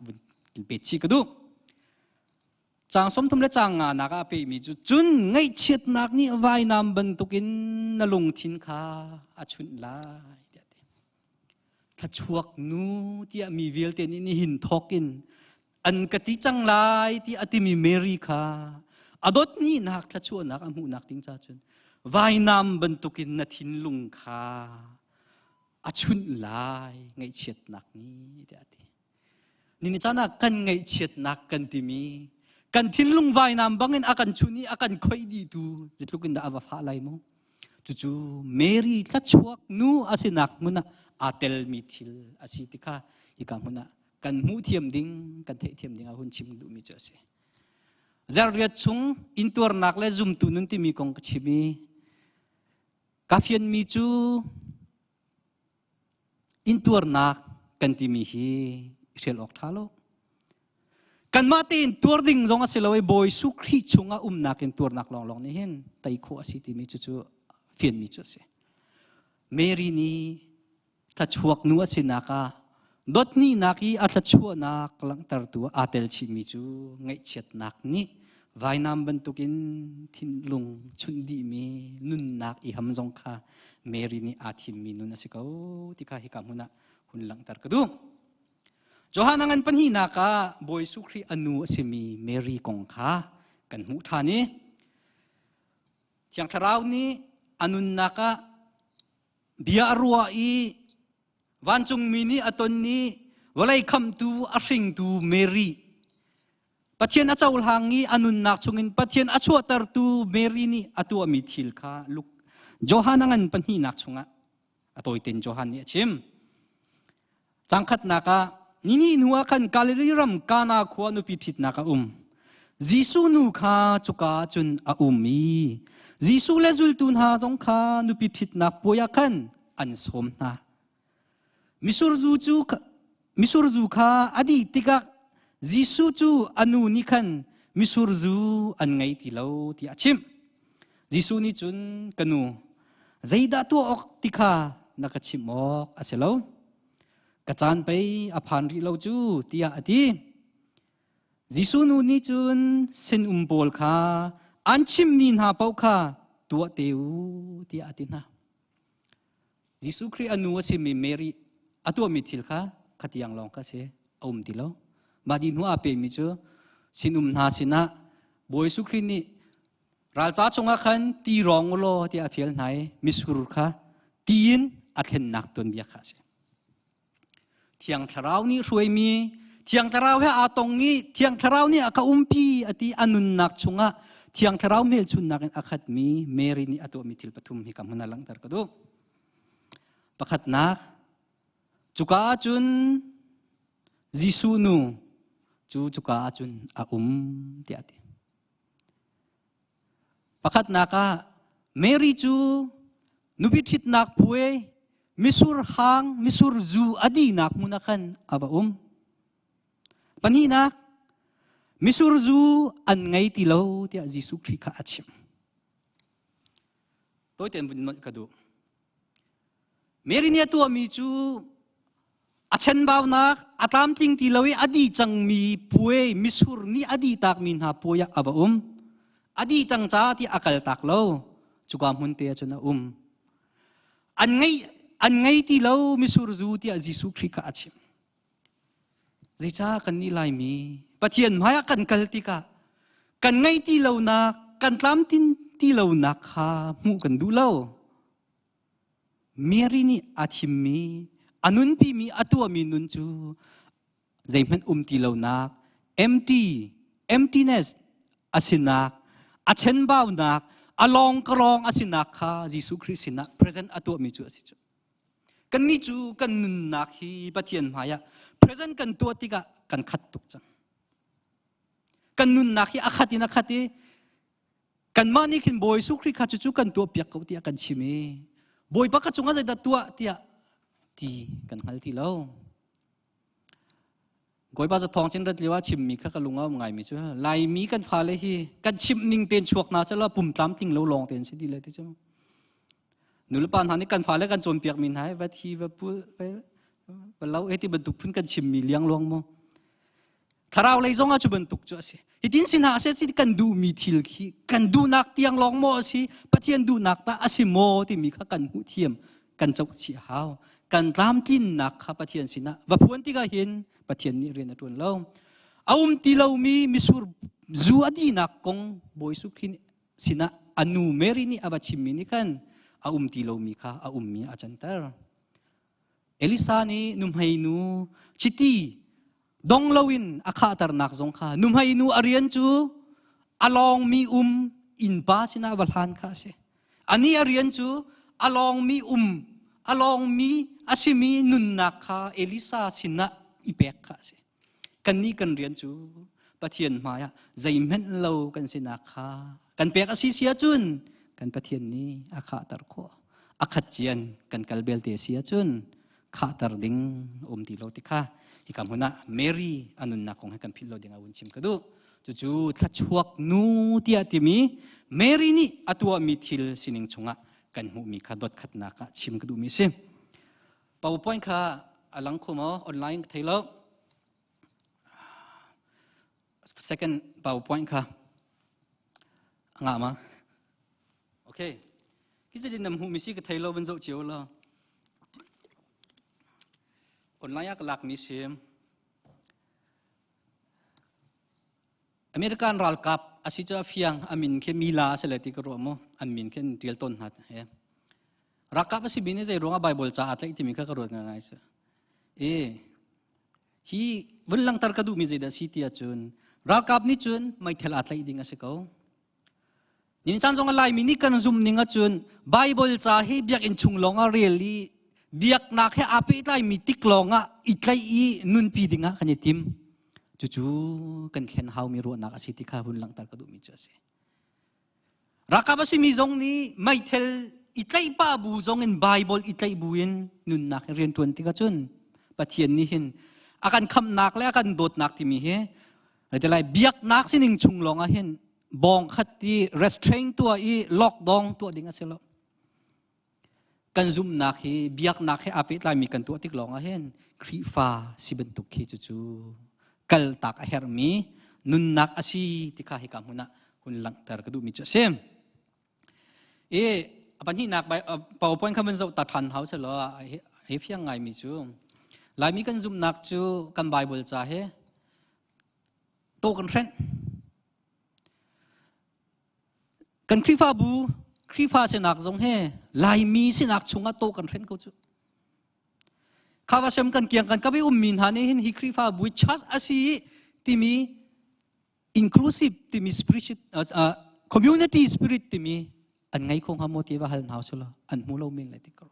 bechi kadu chang som thum le chang nga naka pe mi chu chun ngai chet nak ni vai nam bantukin nalung thin kha achun laถ้าชวกนู้ที่มีวิลเตนนี่หินทอกินอันกติจังไลที่อติมีเมริกาอดนี่นักถ้าชวนักอมูนักติงจ้าจุนวายนำบรรทุกินนัทินลุงคาอชุนไลไงเฉียดนักนี้เดียดีนี่นี่จ้านักกันไงเฉียดนักกันที่มีกันทินลุงวายนำบางเงินอากันชุนี่อากันค่อยดีดูจิตลูกกินดาอวฟ้าไรมั้งจู่ๆเมรีถ้าชวกนู้อาศินักมุนะอาเตลมิทิลอาศิติกาอีกามุนะกันมูเทียมดิ้งกันเทเทียมดิ้งอาหุ่นชิมดูมิเจอสิจาร์เรียชงอินตัวนักและซุ่มตุนุนที่มีกองกชิมีกาเฟียนมีจูอินตัวนักกันที่มีฮีเชลออกท้าโลกันมาตีนตัวดิ้งจงอาศิลาไว้บอยสุขีชงอานักอินตัวนักลองนี่เห็นแต่อีกข้ออาศิที่มีจู่เฟียนมีจุดเสียเมรีนี่ถ้าชวกนัวสินักดดนี่นักอีอัตชัวนักหลังตรตัวอาเตลชิมีจูไงเฉียดนักนี่วายน้ำบรรทุกินทินลุงชุนดีมีนุนนักอีหำจงค่ะเมรีนี่อาทิมมีนุนสิเขาที่ข้าฮิกามุนะหุ่นหลังตรกระดูจหานังอันปัญหานักบอยสุครีอนุสิมีเมรีกงค่ะกันหูทานี่ที่ยังทราวนี้อนุนักเบียรัวอีวันจงมินีอตนนี้วลัยคำตูอาสิงตูเมรีปัจเจียนอาจารย์หังนี้อนุนักจงอินปัจเจียนอาชวตรตูเมรีนี่อตัวมิทิลค่ะลูกโจฮานังันปัญหานักจงอตัวเต็นโจฮานนี่ชิมจังขัดนักนี่หัวขันกาลริรัมกานาขวานุปิทิตนักจิสูนุขาจุกาจุนอามีจิสูเลจุลตุนหาจงขานุปิทิตนักปวยขันอันสมนามิสุรจูขาอดีติกะจิสูจูอนุนิขันมิสุรจูอันไงติเลาที่อาชิมจิสูนิจุนกันูใจดาตัวออกติกานักชิมออกอาเซลากระจานไปอภันริเลาจูที่อาดีจิสูนูนิจุนเซนบอลขาอันชิมนินหาเป้าขาตัวเตียวที่อาตินะจิสูคริอนุวสิมีเมรีอตัวมิทิลค่ะขัดยังลองก็เสียติโลมาดินหัวเป็นมิจูสินุมนาสินะบอยสุครินี่รัลจ้าจงอาคันตีรองโลที่อาเฟียลไหนมิสุรุค่ะตีนอาเทนนักตนเบียค่ะเสียเที่ยงทราวนี่รวยมีเที่ยงทราวให้อาตงนี้เที่ยงทราวนี่อาคาปีอติอนุนักจงอาเที่ยงทราวเมลชุนนักอาคัดมีเมรีนี่อตัวมิทิลปฐุมฮิกามุนาลังตรกดูประคัดนักจุกาจุนจิสูนูจุกาจุนอาเดียดีประคัดนักเมรีจูนุบิทิตนักป่วยมิสุรหางมิสุรจูอดีนักมุนักันอาบปนีนักมิสุรจูอันไงติโลที่จิสุคริกาชิมตัวเต็มบุญนกระดูเมริเนียตัวมีจูอาเชนบ่าวนักอาตามจริงที่เราอดีจังมีป่วยมิสุรนี่อดีตักมีหาป่วยอาบอดีจังจ้าที่อากาศตักเรา จุกามหุ่นเตียจนอันไงที่เรามิสูรจูที่อาจิสุคริกาชิมใจจ้ากันนี่ลายมีปะเทียนมายกันกัลติกากันไงที่เรานักกันตามที่เรานักขามูกันดูเราเมียรีนี่อาทิมมีอันุนปีมีอัตัวมีนุนจูใจมันที่เรานัก emptiness อาศินักอาเชนบ่าวนักอลองกรองอาศินักขายิสุคริสต์นัก present อัตัวมีจูอาศิจูกันนี่จูกันนุนนักฮีปะเทียนมายpresent กันตัวติกะกันขัดตุกจังกันนุนนักฮีอาขัดนักขัดกันมานี่คินบอยสุคริขัดจูกันตัวเปียกเขาที่กันชิมีบอยปะกัจจงอาศัยตัวที่ตีกันหัลที่เรากอยบ้าจะทองเช่นรัดเรียกว่าชิมมีข้ากลุงเอาไงมีจ้ะลายมีกันพาเลยฮีกันชิมนิ่งเตียนชวกนาจะละปุ่มตามทิ้งเราลองเตียนสิดีเลยที่จ้ะหนูละปานหันนี่กันพาเลยกันโจมเปียกมินหายวัดทีวัดพูไปเราที่บรรทุกพื้นกันชิมมีเลี้ยงลวงมั้งถ้าเราเลยจ้องอาจุบรรทุกจ้ะสิอีดินสินหาเสียสิกันดูมีทิลขี้กันดูนักเตียงลองมั้งสิปะเทียนดูนักตาอาศิโมที่มีข้ากันหูเทียมกันเจ้าชีหาวกันตามทิ้นนักข้าปะเทียนสินะว่าพวนที่ก็เห็นปะเทียนนี่เรียนตัวเราเอาที่เรามีสุรจูอดีนักกงบอยสุขินสินะอนุเมรินี่อาบัชิมินี่กันเอาที่เรามีค่ะเอามีอาจารย์เตอร์เอลิซานี่นุ่มให้นูชิตีดงลาวินอาคาตร์นักสงค่ะนุ่มให้นูอารียนจูอลองมีอินปาสินะบัลฮันค่ะเสอันนี้อารียนจูอลองมีอลองมีอาชิมีนุนนักค่ะเอลิซาสินะอีเปกค่ะสิกันนี่กันเรียนจูปะเทียนมายใจเม็นเรากันสินักค่ะกันเปกอาศิเสียจุนกันปะเทียนนี้อาคาตร์โคอาคัดเจียนกันกัลเบลเตเสียจุนข้าตร์ดิงที่เราติค่ะที่คำหัวหน้าเมรี่อนุนักของให้กันพิลโลดิงอาวุนชิมกระดูจู่ๆทัชวกนูเตียติมีเมรี่นี่อตัวมีทิลสินิงชงะกันหูมีขัดดขัดนักชิมกระดูมีสิปาวปอยค่ะหลังคุมออนไลน์ไทยแล้ว second PowerPoint ค่ะงามาโอเคคิดจะดินนำหูมิสิกับไทยแล้วเป็นโจเจียวแล้วออนไลน์ก็หลักมิสิอเมริกันรัลกับอาศิจะฟิยังอามินแค่มีลาเสลติกรัวโมอามินแค่เดียลต้นหัดเฮ้รักกับอาศิบินนี่ใจร้องไบเบิลจ้าอัตเลที่มีข้ากระโดดง่ายๆสิฮีวันหลังตารกดูมีใจดัสิที่อาจุนรักกับนี่จุนไม่เทลอัตเลดิ่งอาศิเขานี่จันทร์จงอะไรมินิกันซุมนิ่งอาจุนไบเบิลจ้าฮีเบียกอินชุงลงอาเรียลีเบียกนักให้อาเปิดไลมิติกลงอ่ะอีกไลอีนุนปีดิ่งอ่ะขันยติมจู่ๆกันเขียนหาวมีรัวนักอาศิติข้าวันหลังตารกดูมีจ้าสิรักกับอาศิมีจงนี้ไม่เทลอีกไลป้าบูจงอินไบเบิลอีกไลบูอินนุนนักเรียนตัวนี้ก็จุนปะเทียนนี่เห็นอาการคำนักและอาการโดดนักที่มีเฮ้แต่ไรเบียกนักสิหนึ่งชุงลงอ่ะเห็นบองขัดที่ restrain ตัวอีล็อกดองตัวดิ่งอาศิลกันซุ่มนักให้เบียกนักให้อาเปิดไลมีกันตัวที่ลองอ่ะเห็นครีฟ้าสิบันตุกขี้จู่ๆกัลตักเฮร์มีนุนนักอาศิที่ข้าให้กำหัวหน้าหุ่นหลังตารกดูมีจ้าเซมปัญหาหนักไปเป่าป้อนคำเป็นเราตัดทันเขาเสร็จแล้วเฮียงไงมีจู่หลายมีกันซุ่มนักจู่กันไบเบิลจ้าเฮโตกันเทรนกันครีฟ้าบูครีฟ้าเสนักจงเฮลายมีเสนักชงอ่ะโตกันเทรนเขาจู่ข้าว่าเสมกันเกี่ยงกันก็ไปมินหานี่เห็นฮิครีฟ้าบูชัสอาศัยที่มี inclusive ที่มี spirit community spirit ที่มีอันไงคงหาโมทีว่าหันหาวสุลอันมูเราเมงเลยที่กร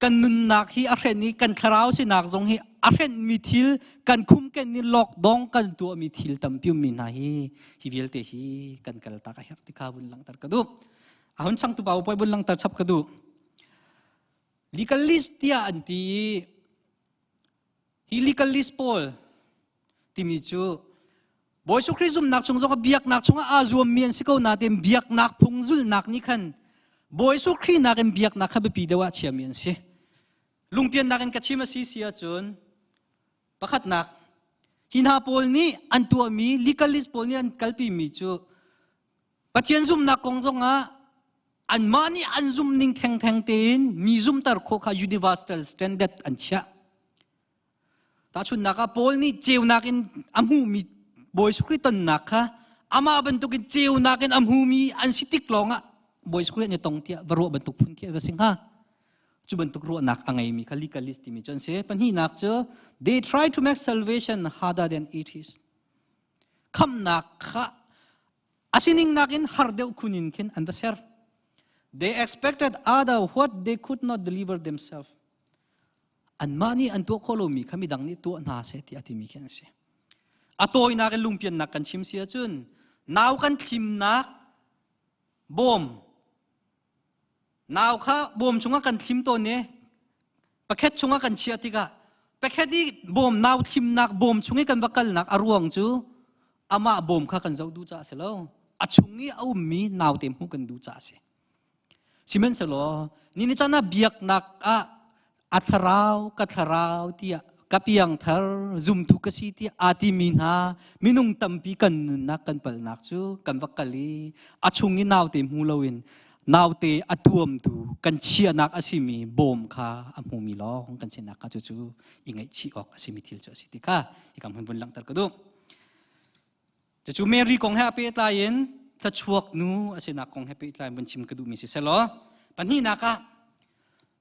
กันนุนนักฮีอาเรนนี้กันคราวสินักจงฮีอาเรนมีทิลกันคุมกันนี่ล็อกดองกันตัวมีทิลตั้มพิวมินาฮีวิลเตฮีกันกัลตากะเฮร์ติคาบุนลังตารกดูอาหุนช่างตัวเบาไปบุนลังตารชับกระดูlegalist ที่อันที่ฮีlegalistพอลที่มีจูบอยสุคริซุมนักชงก็เบียกนักชงอาจวมเมียนสิเขาหน้าเต็มเบียกนักพงจุลนักนี่ขันบอยสุครีนักเอ็มเบียกนักขับปีเดว่าเชียเมียนสิลุงเปียนนักเอ็นกัดชิมาซีเสียจนประคัดนักหินหาพอลนี่อันตัวมี legalist พอลนี่อันกัลปีมีจูปัจเจียนซุมนักคงจง อันมานี่อันซุมนิ่งแทงเตนมีซุมตร์โคค่ะ universal standard อันเช่ตาชุนนักพอลนี่เจียวนักินอัมหูมีบอยสคริตันนักค่ะอามาบรรทุกินเจียวนักินอัมหูมีอันสิติกลองอ่ะบอยสคริตเนี่ยตรงเทียวรัวบรรทุกพุ่นเทียวสิงค่ะจุบรรทุกรัวนักอะไรมีคลิกลิสต์มีจนเสียปัญหานักเจอ they try to make salvation harder than it is คำนักค่ะอาศินิงนักินฮาร์เดวคุนินเข็นอันเดเซอร์ they expected other what they could not deliver themselves อันมานี่อันตัวโคโลมีขมิดังนี่ตัวนาเสติอติมีเข็นเสียอัตัวนักลุงเปียนนักกันชิมเสียจุนนาวกันทิมนักบอมนาวข้าบอมชงกันทิมตัวนี้ประเทศชงกันเชียติกะประเทศที่บอมนาวทิมนักบอมชงกันบักลนักอารวงจูอามาบอมข้ากันเจ้าดูจ่าเสแล้วอาชงนี้เอามีนาวเต็มหูกันดูจ่าเสสิเมนเสลอนี่นี่จะน่าเบียกนักอัทราวกัทราวที่กับยังทาร์ซุมทุกสิ่งที่อาทิมินามินุงตัมปีกันนักกันเปิลนักจูกันวักกะลีอาชงนี้นาวเต็มหูเลวินนาวเตอตัวมดูกันเชียนักอาศิมีบอมข้าอัมหูมีล้อของกันเชียนักกันจูอิงไอชีออกอาศิมีทิลจูสิติก้าอีกคำพูดบนหลังตะกระดูจูเมรีของแฮปปี้ตายน์ถ้าชวกนูอาศินักของแฮปปี้ตายน์บนชิมกระดูมีสิเสลอปัญหานัก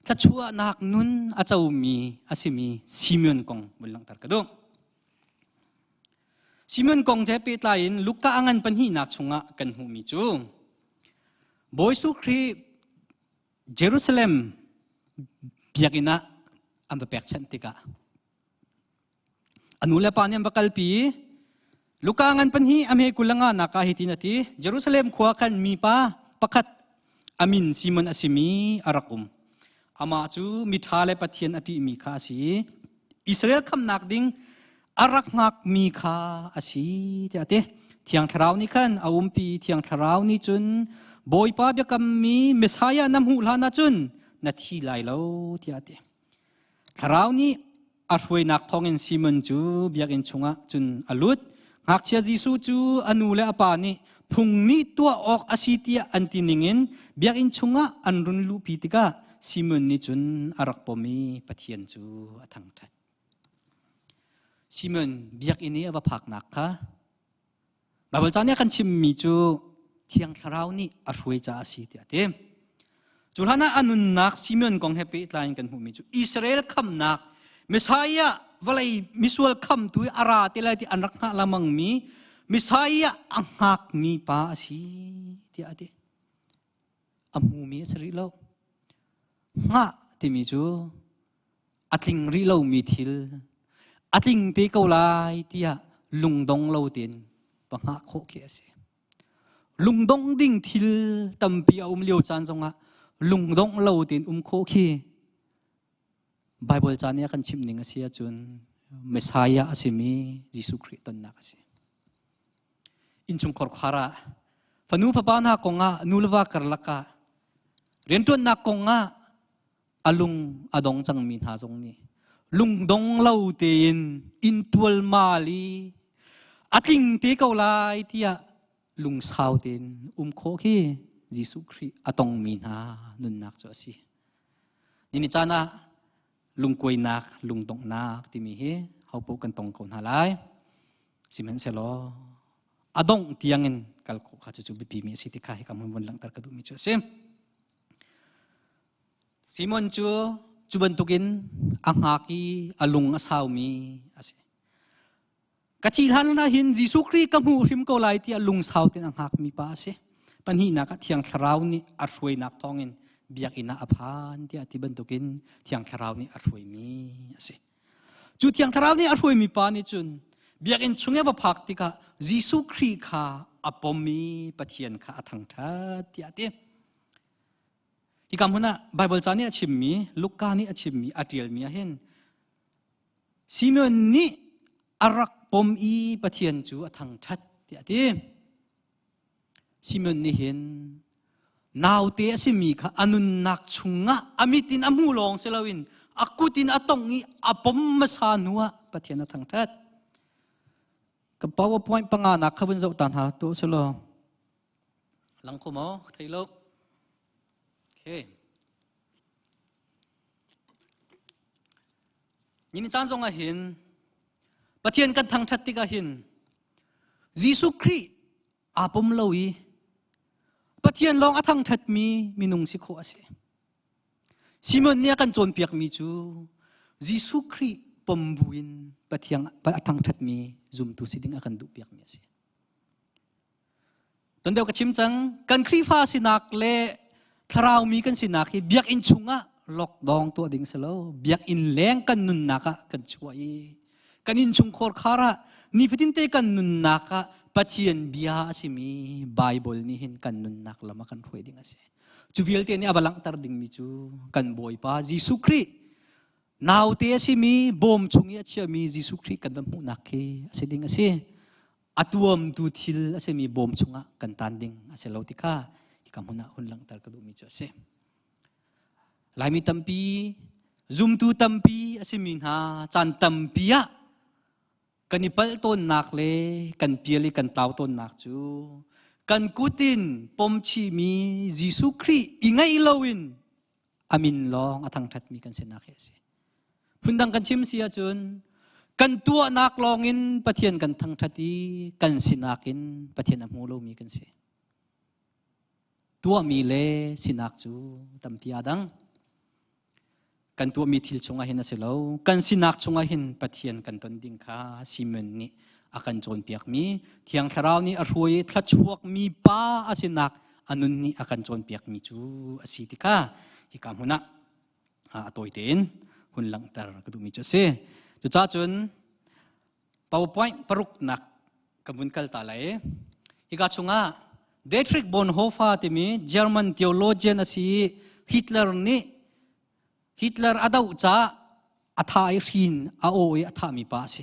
ถ้าชัวนักนุนอาจจะมีอาศิมีซิมอนกงบนหลังตากระดูซิมอนกงเทปิตายน์ลูกกะอังันปัญหานักชงะกันหูมีจูบอยสุครีเยรูซาเล็มเบียกินะอันเปกชันติกะอนุเลปานียมบักลปีลูกกะอังันปัญหาอเมกุลังานักาฮิตินาทีเยรูซาเล็มขวากันมีป้าปักอามินซิมอนอาศิมีอารักุมอามาจูมิทาเลปะเทียนอดีมีข้าสีอิสราเอลคำนักดิ้งอารักนักมีข้าอาศีเดียเตเทียงทราวนี่ขันอาอุมปีเทียงทราวนี่จุนบอยป้าเบียกัมมีเมสายานำหูลานาจุนนาทีไลโลเดียเตทราวนี่อาช่วยนักทองอินซิมอนจูเบียกินชงะจุนอลุดหักเชียจิสูจูอนุเลอปานีพุงนี้ตัวออกอาศีเตียอันตินิงินเบียกินชงะอันรุนลูปีติกาซิมอนนี่จุนอารักปมีปะเทียนจูทั้งทัดซิมอนเบียกอินี่ว่าพักนักค่ะบาเบิลจานเนี่ยกันชิมมีจูเทียงทราวนี่อาช่วยจ้าสิเดียเต็มจุลานะอนุนักซิมอนกองแฮปปี้ไลน์กันหูมีจูอิสราเอลคำนักเมสายะวลัยมิสวลคำตุยอาราติลายที่อันรักหะละมังมีเมสายะอังหักมีป้าสิเดียเต็มอัมหูมีสริโลงะที่มีจูอัติงริโลมีทิลอัติงเตกาวไลที่ลุงดงเลาเต็นปังหะโคเกสลุงดงดิ่งทิลตัมปีอาเลียวจานทรงะลุงดงเลาเต็นโคเกไบเบิลจานเนี่ยกันชิมหนึ่งเสียจนเมสายาอาศิมียิสุคริสต์นักสิอินชุงคอร์คาระฟนูพบานาคงะนูลวากรลักะเรียนตัวนักคงะอลุงอดงจังมีหาจงนี้ลุงดงเล่าเตียนอินตัวมาลีอาทิงเตกเอาไลที่ลุงสาวเตียนโคเกยิสุคริอตงมีหานุนนักจ้าสินี่จานะลุงกวยนักลุงดงนักที่มีเฮเขาพูดกันตรงคนหาไลสิมันเสลออดงเตียงเงินกัลโคข้าจะจูบปีมีสิทธิข้าให้กำมันวันหลังตระกดูมีจ้าสิซิมอนจูบันตุกินอังหากีอลุงอาสาวมีอาศัยกะทิหันนะหินยิสุครีกัมหูริมโกไลที่อลุงสาวตินอังหากมีป้าเสปัญหานักที่ยังคราวนี้อาช่วยนักทองเงินเบียกอินาอภานที่อธิบันตุกินที่ยังคราวนี้อาช่วยมีอาศัยจุดที่ยังคราวนี้อาช่วยมีป้านี่จุนเบียกอินช่วงเอวพักติกะยิสุครีข้าอปมีปะเทียนข้าทั้งทัดที่อธิที่คำพูดน่ะไบเบิลจานนี่ชิมมีลูกกานี่ชิมมีอาเดียลมีเห็นซิมอนนี่อารักปมอีปะเทียนจูทั้งชัดที่ที่ซิมอนนี่เห็นนาวเตะซิมีค่ะอนุนักชุงะอามิตินอามูลองเซลวินอากุตินอาตงอีอาปมมาสานัวปะเทียนทั้งชัดกับ PowerPoint ปังงานักขบันเจ้าตันหาตัวเซลหลังคมอไทยโลก Zarhpini Pumhnak น ยินจานทรงอาหินปะเทียนกันทางชัดติกาหินยิสุครีอาปมเลวีปะเทียนลองอาทังชัดมีนุงสิโคอาเซซิมอนเนี่ยกันโจนเปียกมีจูยิสุครีปมบุญปะเทียงปะอาทังชัดมีซุมตุสิดิงอากันดูเปียกมีอาเซตอนเดียวกับชิมจังกันครีฟ้าสินักเล่ทราวมีกันสินักเบียกอินชุงะล็อกดองตัวดิ่งเสลวเบียกอินแรงกันนุนนักกันช่วยกันอินชุงคอร์คาระนี่ฟิตินเตกันนุนนักปะเทียนเบียสิมีไบเบิลนี่เห็นกันนุนนักละมากันช่วยดิ่งอาเซจูวิลเตนี่อาบลังตาดิ่งมีจูกันบอยป้ายิสุครีนาวเตสิมีบอมชุงยาเชื่อมียิสุครีกันดำหูนักเกอาเซดิ่งอาเซอัตวมดูทิลอาเซมีบอมชุงะกันตันดิ่งอาเซลาวติก้าที่คำหุนหุ่นลังตากระดูมีจูอาเซลายมีตัมปีซุมตูตัมปีอาเซมินหาจันตัมปีอะกันนิพัลต้นนักเลกันเปียลีกันเต้าต้นนักจูกันกุตินปมชีมียิสุครีอิงไงลวินอามินลองอาทังทัดมีกันเสนักเฮสิพุ่นดังกันชิมเสียจนกันตัวนักลองอินปะเทียนกันทังทัดีกันสินักอินปะเทียนอมูโลมีกันเสียตัวมีเลสินักจูตัมปีอาดังกันตัวมีทิลชงอาหินเสลาวกันสินักชงอาหินปะเทียนกันต้นดิ่งข้าซีเมนนี่อากันโจนเปียกมีเทียงคราวนี้อรวยทัชวกมีป้าอาสินักอันนุนนี่อากันโจนเปียกมีจูอาศิติก้าฮิกามหุนะตัวเด่นหุ่นหลังตารกระดูมีจูเซจุจ้าจนเป่าปอยปรุกนักกำบุญกัลตาไหลฮิกาชงอาเดทริกบอนโฮฟาติมีเยอรมันเทโอโลเจียนอาศิฮิตเลอร์นี่ฮิตเลอร์อาดาวจ้าอัฐายรินอาโอยอัฐามีป้าสิ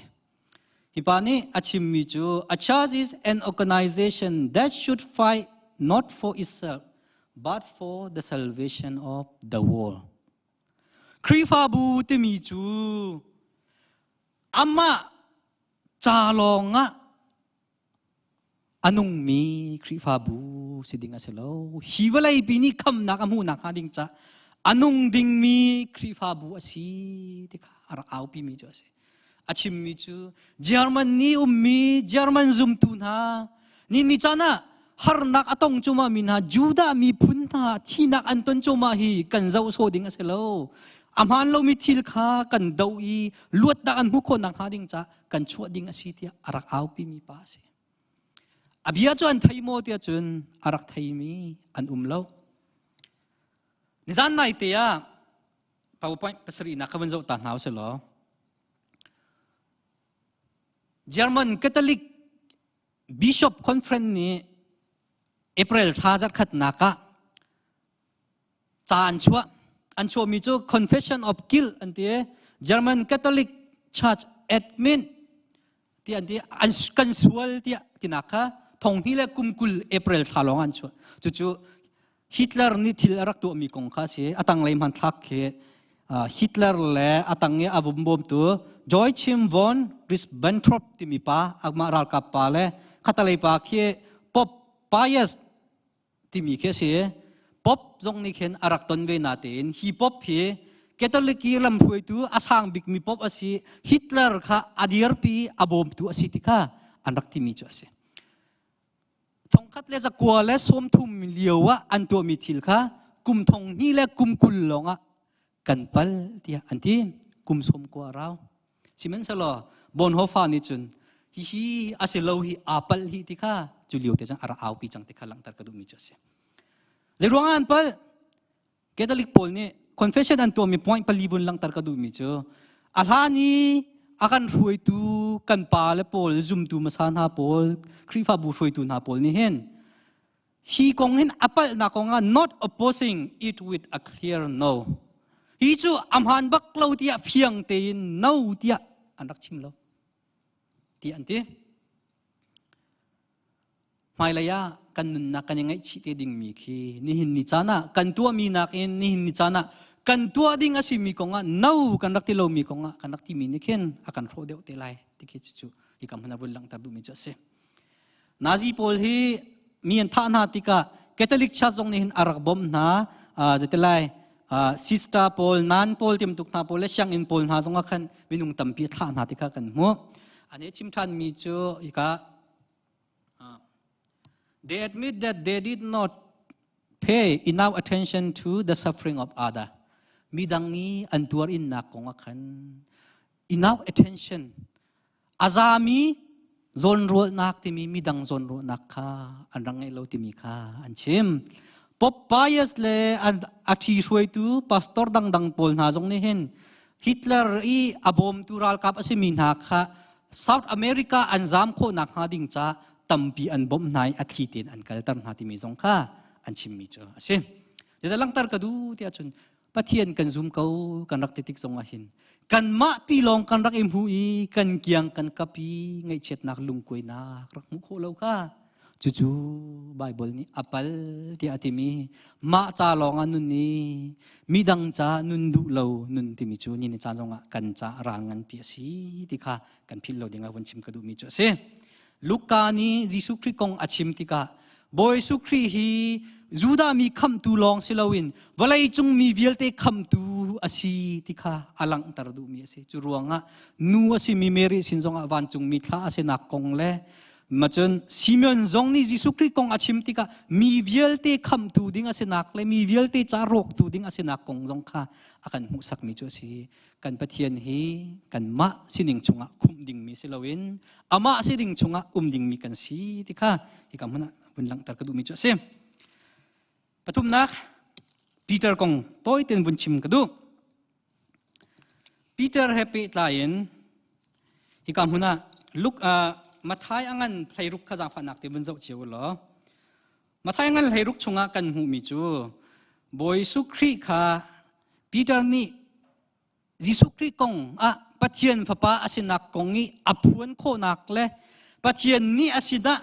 ฮิปานี่อาชิมมิจู a church is an organization that should fight not for itself but for the salvation of the world ครีฟาบูติมิจูอามาจาลองะอันุงมีครีฟาบูสิดิงอาเซโลฮิวไลปีนี้คำนักอมูนักหาดิงจ้าอันุงดิงมีครีฟาบูอาศิติกาอาราเอาปีมีจูอาเซอาชิมมิจูเยอรมันนี่มีเยอรมันซุมตุนานี่นิจานะฮาร์นักอตงจุมามินาจูดามีพุนนาที่นักอันต้นจุมาฮีกันเจ้าโซดิงอาเซโลอามันเรามีทิลคากันดาวีลวดดาอันมุคนนักหาดิงจ้ากันชัวดิงอาศิติอารักเอาปีมีป้าสิอาบิยาจวนไทยโมเตียจวนอารักไทยมีอันเลานิจานนายเตียป่าวไปภาษาอีนักขบันเจ้าตาหนาวเสลอเยอรมันคาทอลิกบิชอปคอนเฟรนซ์นี้เอพริลท่าจัดขัดนักจานชัวอันชัวมีจู confession of guilt อันที่เยอรมันคาทอลิก church admin ที่อันที่อันกันสวลที่นักทงที่เล็กกุมกุลเอพริลท่าลองอันชัวจู่ฮิตเลอร์นี่ทิลรักตัวมีกงข้าเสียอาตังเลยมันทักเหฮิตเลอร์เล่อาตังเงี้ยอาบุมบมตัวจอยชิมวอนริสบันทรอปที่มีป้าอักมารัลกับป้าเล่ขัดเลยป้าเขี้ยป๊อปปายสที่มีเขี้ยเสียป๊อปจงนี่เห็นอารักตนเวนาเตนฮีป๊อปเพี่แกตเลกีลำพูดตัวอาสังบิกมีป๊อปอาศัยฮิตเลอร์ข้าอดีร์ปีอาบุมตัวอาศัยที่ข้าอันรักที่มีจ้าเสียทงคัดเลจะกลัวและสวมทุ่มเลียวว่าอันตัวมีทิลค่ะกุมทงนี่และกุมกุลลงอ่ะกันปัลที่อันที่กุมสวมกลัวเราสิมันสลอบนหัวฟ้านี่จุนฮีอาศัยเราฮีอาปัลฮีที่ค่ะจุเลียวแต่จังอาราเอาปีจังที่ข้าหลังตากระดูมีจ้าเสียในรวงอันปัลแกตลิกปอลนี่ confession อันตัวมี point ปลีบุญหลังตากระดูมีจ้าอาหานี่akan ruai tu kan pa le pol zoom tu masan ha pol krifa bu ruai tu na pol ni hen hi kong hen apal na konga not opposing it with a clear no hi chu amhan bak lo tia phiang te no tia anak chim lo ti anti mai la ya kan nun na kan ngai chi te ding mi khi ni hin ni chana kan tua mi nak in ni hin ni chanaกันตัวดิ่งอาศัยมีกงอ่ะนู่กันรักที่เรามีกงอ่ะกันรักที่มีนี่เข็นอาการโคเดียวเตลัยที่คิดจู่ที่คำพนับบุญหลังตาดูมีจ้าเสนาซีโพลฮีมีอันท่านาติกาแคทอลิกชาติตรงนี้อารักบอมนา จะเตลัยซิสตาโพลนันโพลทีมตุกนาโพลและช่างอินโพลหาสงขันมินุงตัมปีท่านาติกากันมัวอันนี้ชิมทันมีจูอีกะ they admit that they did not pay enough attention to the suffering of other มีดังนี้อันตัวอินนักของขัน enough attention อาซามีโซนรัวนักที่มีดังโซนรัวนักค่ะอันรังไงเราที่มีค่ะอันชิมปบปายสเลอันอาทิช่วยตูพาสตอร์ดังโพลนาจงนี่เห็นฮิตเลอร์อีอบอมตุรัลกับอาศิมินักค่ะ South America อันจามโคนักหาดิ่งจ้าตัมปีอันบอมนายอาทิตินอันกัลตันหาที่มีจงค่ะอันชิมมีจ้าอาศิมจะได้ลังตารกดูที่อาจุนปะเทียนกันซุ่มเขากันรักติดจงอาหินกันมาปีลองกันรักเอ็มหูอีกันเกียงกันกับปีไงเช็ดนักลุงกุยนักรักมุขโลค่ะจู่ๆไบเบิลนี้อัปลที่อาทิมีมาจ้าลองอันนุนนี้มีดังจ้านุนดุเลวนุนที่มีจู่นี่ในจ้าจงกันจ้าร่างกันเปียสีที่ค่ะกันพิลเราเดียงวันชิมกระดูมีจู่เสลูกกานี้ยิสุคริกงอาชิมที่ค่ะบอยสุครีฮีจูดามีคำตูลองสิลาวินวลัยจงมีเวลเตคำตูอาศิติค่ะอลังตรดูมีอาศิจูรวงะนูอาศิมีเมริสินจงอวันจงมีท่าอาศินักกงเล่มาจนซิมอนจงนี่ยิสุคริกงอาชิมติค่ะมีเวลเตคำตูดิ้งอาศินักเล่มีเวลเตจารกตูดิ้งอาศินักกงจงค่ะอากันหุสักมีจูสิกันปะเทียนฮีกันมะสินิงชงะคุมดิ่งมีสิลาวินอามาสิดิ่งชงะดิ่งมีกันสีติค่ะที่คำนั้นบนหลังตรกระดูมีจูสิปฐุมนักปีเตอร์กงโต้ยเต็นบุญชิมกระดูปีเตอร์แฮปปี้ตายน์ที่คำนั้นลุกมาท้ายอันไทยรุกขจางฝันนักที่บนเจ้าเชียวเหรอมาท้ายอันไทยรุกชงกันหูมิจูบอยสุครีค่ะปีเตอร์นี่ยิสุครีกงปัจเจียนพระป้าอาศินักกงนี้อภวนโคนักเลยปัจเจียนนี่อาศินะ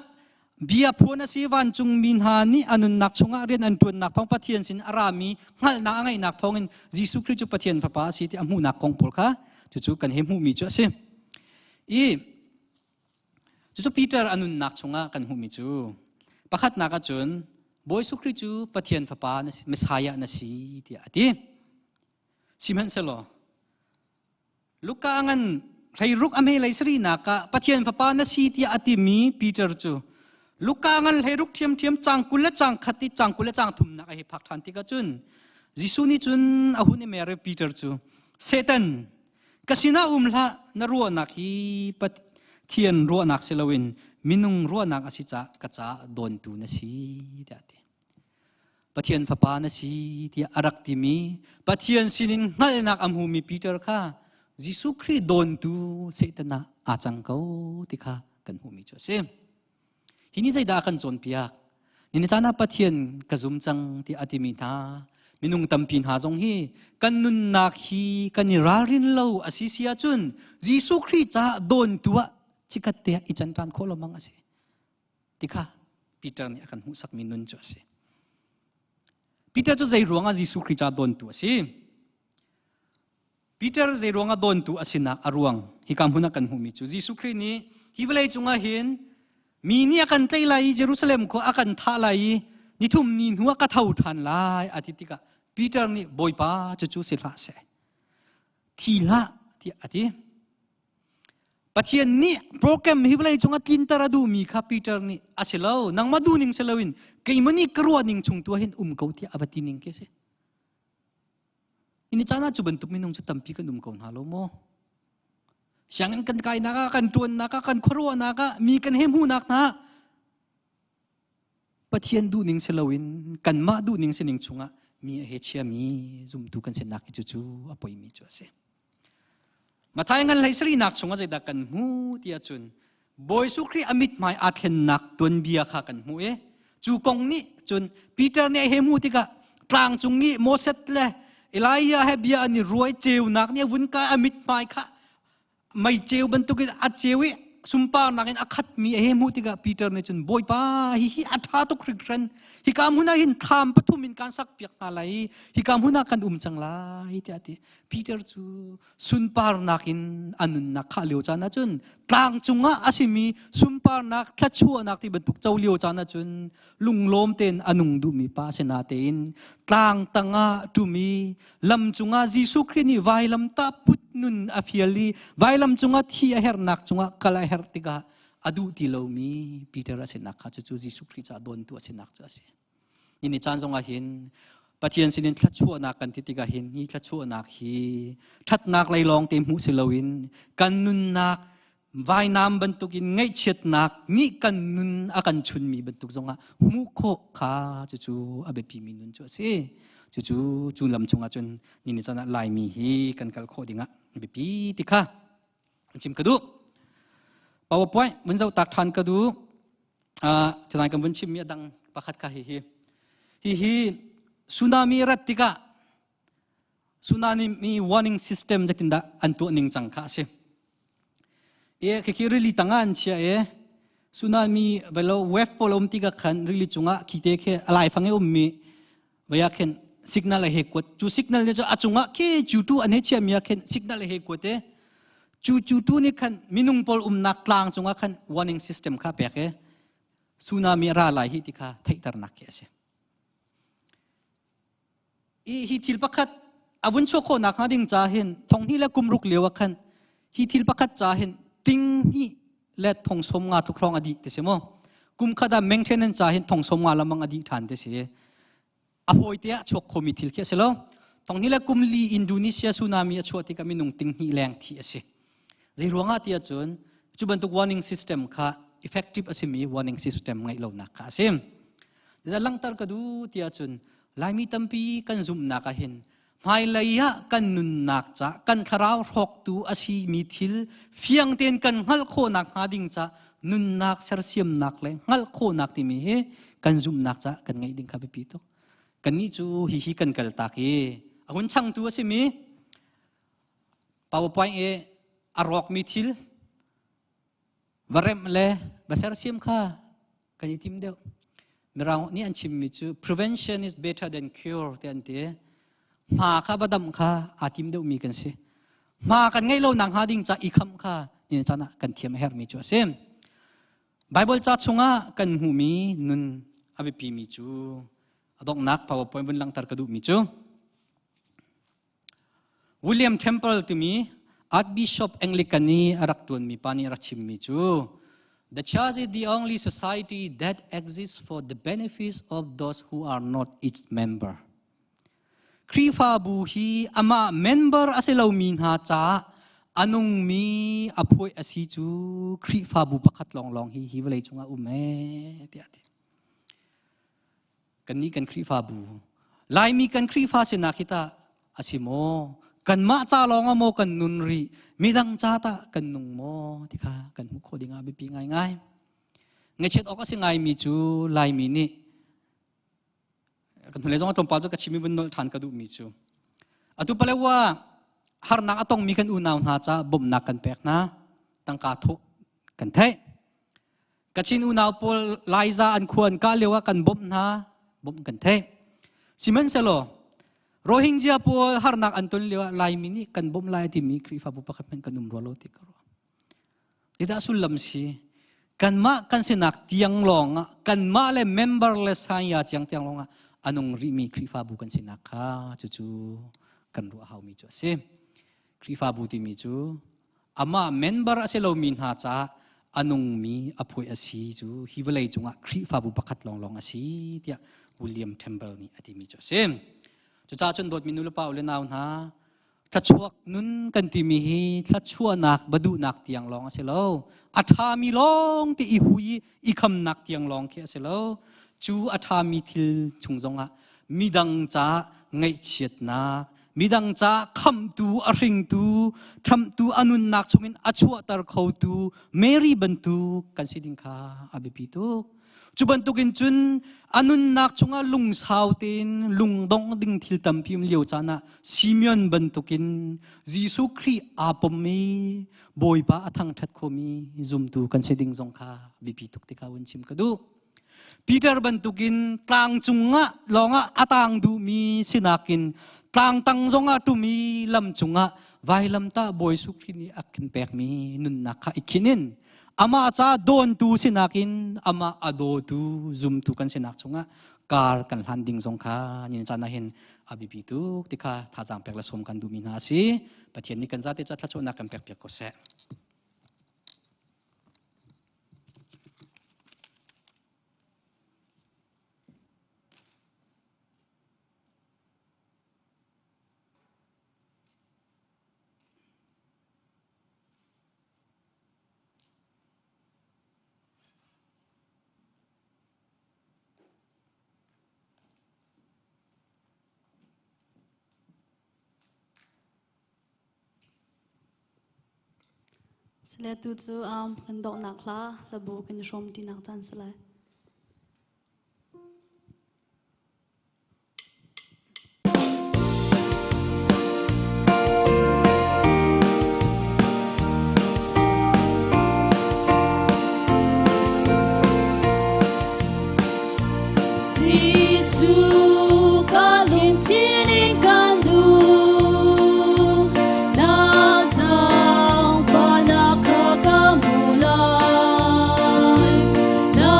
เบียพูนสิวันจุงมินหานี่อนุนักชงอาเรียนอันตุนนักท้องปะเทียนสินอารามีหัลนักไงนักท้องอินยิสุคริสต์ปะเทียนพระปาสิที่อมูนักกงปุลค่ะจู่ๆกันเห็นหูมีจู่สิจู่ๆปีเตอร์อนุนักชงอากันหูมีจู่ประคัดนักจุนบอยสุคริสต์ปะเทียนพระปานะเมสายะนะสิที่อดีสิมันเสลอลูกกางันใครรุกอเมลัยสรีนักปะเทียนพระปานะสิที่อดีมีปีเตอร์จู่ลูกกางันให้รุกเทียมจังกุลจังขัดติจังกุลจังทุ่มนักให้พักทันติกจุนยิสุนิจุนอาหุนเมรปีเตอร์จูเซตันกสินาละนรัวนักฮีปะเทียนรัวนักเซลวินมินุงรัวนักอสิจักกะจ้าโดนตูนสีเดียดปะเทียนฟ้าปานสีที่อารักติมีปะเทียนสินินนั่นนักอัมหูมีปีเตอร์ค่ะยิสุคริโดนตูเซตันนะอาจังเขาติค่ะกันหูมีจ้าเซทีนี้ใจด่ากันจนเปียกนี่จานาปะเทียนกระซุมจังที่อธิมินามินุงตัมพินหาจงฮีกันนุนนักฮีกันนิรารินเล่าอาศิเสียจุนยิสุคริจะโดนตัวจิกัดเตะอิจันทานโคลมังอาศิติค่ะปีเตอร์นี่อากันหูสักมินุนจ้าสิปีเตอร์จะใจรวงอายิสุคริจะโดนตัวสิปีเตอร์ใจรวงอาโดนตัวอาศินักอารวงฮิคำหุนักกันหูมิจูยิสุครินี้ฮิเวลัยจงอาเห็นมีเนี่ยกันไตไลเยรูซาเล็มก็อากันท่าไลนิทุมนินหัวกระเท่าทันไลอาทิตย์กะปีเตอร์นี่บอยป้าจะจูสิละเสทีละที่อาทิปัจจัยนี้โปรแกรมฮิบไลจงอาทินตระดูมีค่ะปีเตอร์นี่อาเซลาวนังมาดูนิ่งเซลวินเกี่ยมันนี่กรัวนิ่งชงตัวเห็นเขาที่อาบัตินิ่งเกษอินจานาจุบันตุมินงจะตั้มปีกันเขาหาโลโมช่างกันไกนักกันตวนนักกันครัวนักมีกันเฮมูนักนะปะเทียนดูนิ่งเซลวินกันมาดูนิ่งเซนิงชงะมีเฮเชียมีซุ่มดูกันเซนักจู่ๆอภัยมีจ้าเสมาทายงันเลยสรีนักชงะใจดักกันหูที่อาจุนบอยสุครีอมิตไม่อาเทนนักตวนเบียขากันหูจู่กงนี้จุนปีเตอร์เนี่ยเฮมูที่กะกลางจุงนี้โมเสสเลยเอลายาเฮเบียอันนี้รวยเจียวนักเนี่ยวุ้นกาอมิตไม่ค่ะไม่เจียวบรรทุกอาเจียวิ sumpah nakin akat mi mutika Peter ne chun boy pa hi atha to krikran hi kam huna hin tham pathumin kan sak piak nalai hi kam huna kan changla hi ti Peter chu sunpar nakin anun na khalio chana chun tlang chunga asimi sumpar nak thachu nak ti bantuk chawlio chana chun lunglom ten anung du mi pa se na ten tlang tanga tu mi lam chunga Jisu Krini vailam ta put nun afiali vailam chunga thi a her nak chunga kala her tiga adu ti lo mi Peter asenak kha chu Jisu Kri cha don tu asenak chu ase ni chan zonga hin pathian sinin thachu anak kan titiga hin ni thachu anak hi that nak lai long te mu silowin kan nun nak vai nam bantukin ngai chet nak ni kan nun akan chun mi bantuk zonga mu kho kha chu abe pi mi nun chu ase chu lam chunga chun ni chana lai mi hi kan kal kho dinga be pi tikha chim kadu PowerPoint mun zau tak than kadu thanai kan bun chim mi dang pakhat kha hi tsunami ratika tsunami warning system jakinda antu ning chang kha se ke really tangan chia tsunami velo wave polom tika khan really chunga khite khe alai phange ummi vaya khen signal he kwat chu signal ne cha achunga ke chu tu ane chia mi khen signal he kwate chu tu ni khan minung pol nak tlang chunga khan warning system kha pe ke tsunami ra lai hi tikha thaitar nak ke ase hi thil pakhat avun chokho nak ha ding cha hen thong hi la kumruk lewa khan hi thil pakhat cha hen ting hi let thong som nga tu khrong adi te semo kum khada maintenance cha hen thong som nga lamang adi than te se apoi te chok khomi thil khe selo thong ni la kumli Indonesia tsunami a choti ka minung ting hi leng thi ase zai ruanga tia chun chuban tu warning system kha effective asimi warning system ngai lo na kha sim da langtar ka du tia chun laimi tampi kan zum na ka hin mai laiya kan nun nak cha kan tharau rok tu asi mi thil fiang ten kan ngal kho nak ha ding cha nun nak sar siam nak le ngal kho nak ti mi he kan zum nak cha kan ngai ding kha be pi to kan ni chu hi kan kal ta ki ahun chang tu asimi PowerPoint arok mi thil varem le basar siam kha kan itim deu merang ni an chim mi chu prevention is better than cure te an te ma kha badam kha atim deu mi kan se ma kan ngai lo nang ha ding cha ikham kha ni chana kan thiam her mi chu sem Bible cha chunga kan hu mi nun abi pi mi chu adok nak PowerPoint bun lang tar ka du mi chu William Temple to me Archbishop Anglican ni arak tun mi pani rachim mi chu the church is the only society that exists for the benefits of those who are not its member Krifa bu hi ama member aselo min ha cha anung mi apoi asi chu Krifa bu pakhat long hi walei chunga ume ti ati kan ni kan Krifa bu lai mi kan Krifa se na kita asimo kan ma cha longa mo kan nun ri midang cha ta kan nung mo tikha kan hu kho dinga bi pi ngai ngai chet ok ase ngai mi chu lai mi ni kan thule jong tom pa jo ka chimi bun nol than ka du mi chu atu palewa har nang atong mi kan u naw na cha bom na kan pek na tang ka thu kan thai kachin u naw pol laiza an khuan ka lewa kan bom kan thai simen selo Rohingya po har nak antol lewa lai mini kan bom lai ti mi Krifa bu pakhat men kanum rolo ti karo ida sulam si kan ma kan sinak tiang long kan ma le memberless ha ya tiang long anong ri mi Krifa bu kan sinak ha chu kan ru hau mi chu se Krifa bu ti mi chu ama member aselo min ha cha anong mi apoi asi chu hiwalei chunga Krifa bu pakhat long asi tia William Temple ni ati mi chu se cha chun dot minula pa ule naw na thachuak nun kan ti mi hi thachua nak badu nak tiang long aselo atha mi long ti i hui i kham nak tiang long khe aselo chu atha mi thil chungjong a midang cha ngai chiat nak midang cha kham tu a ring tu tham tu anun nak chungin achua tar khau tu Mary bantu kan siding kha abipituk chubantukin chun anun nak chunga lung sautin lung dong ding thil tampim liu chana Simeon bantukin Jisu Christ apomi boiba athang that khomi zum tu kan siding zong kha bipituk tikawin chim kadu Peter bantukin tang chunga longa atang du mi sinakin tang tang zonga tu mi lam chunga vai lam ta boy sukri ni akin pek mi nun nakha ikinin ama cha don tu sinakin ama ado tu zum tu kan sinak chunga kar kan landing zong kha nin chana hin abibi tu tikha thajang pek la som kan du mi na si pathian ni kan zate cha thachu na kan pek pek ko se Sele tu chu kan dok nak la labu kan shom ti nak tan sele. Giêsu ca liên thiên in can du na giang và na kha ca mulan na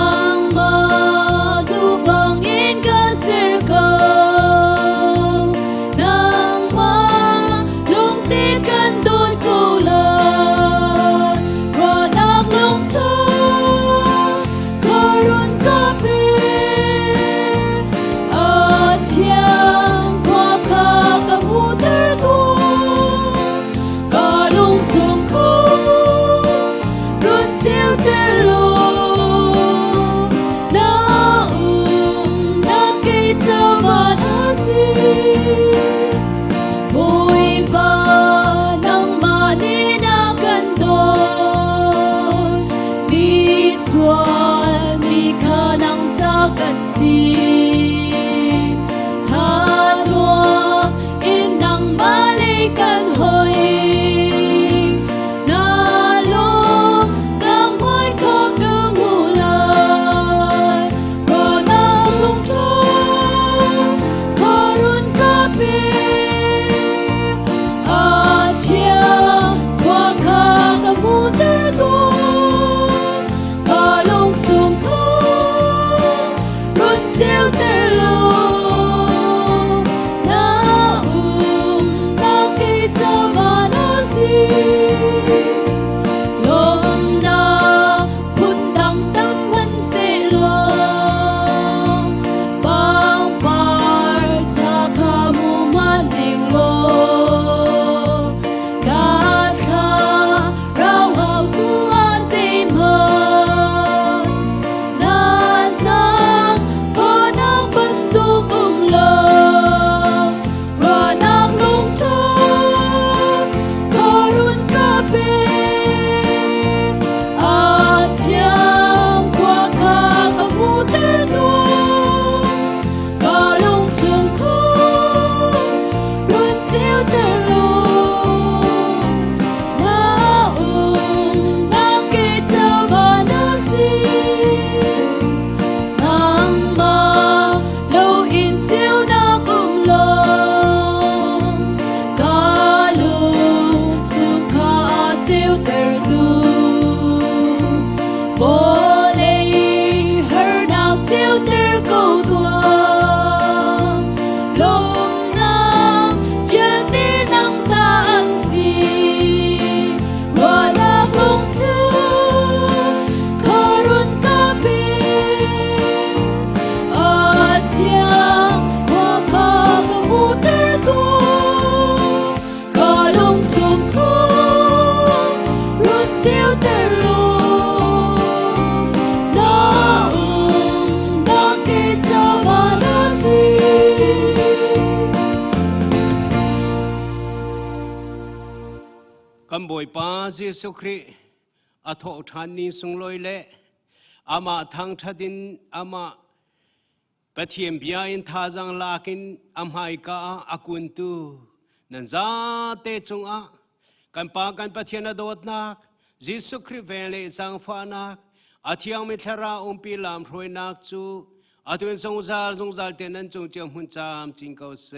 กันบ่อยป้าเยซูคริสต์อาทอทานนี้ทรงลอยเละอามาทางทัดินอามาปะเทียมเบียอินทาจังลากินอามายกาอากุนตูนันซาเตจงอากันปากันปะเทียนอดอดนักเยซูคริสต์เวเลจังฟานักอาทิยังมิทราปีลามพรวยนักจูอาตุนทรงซาลเตนันจงเจียมหุ่นจามจิงเกาเซ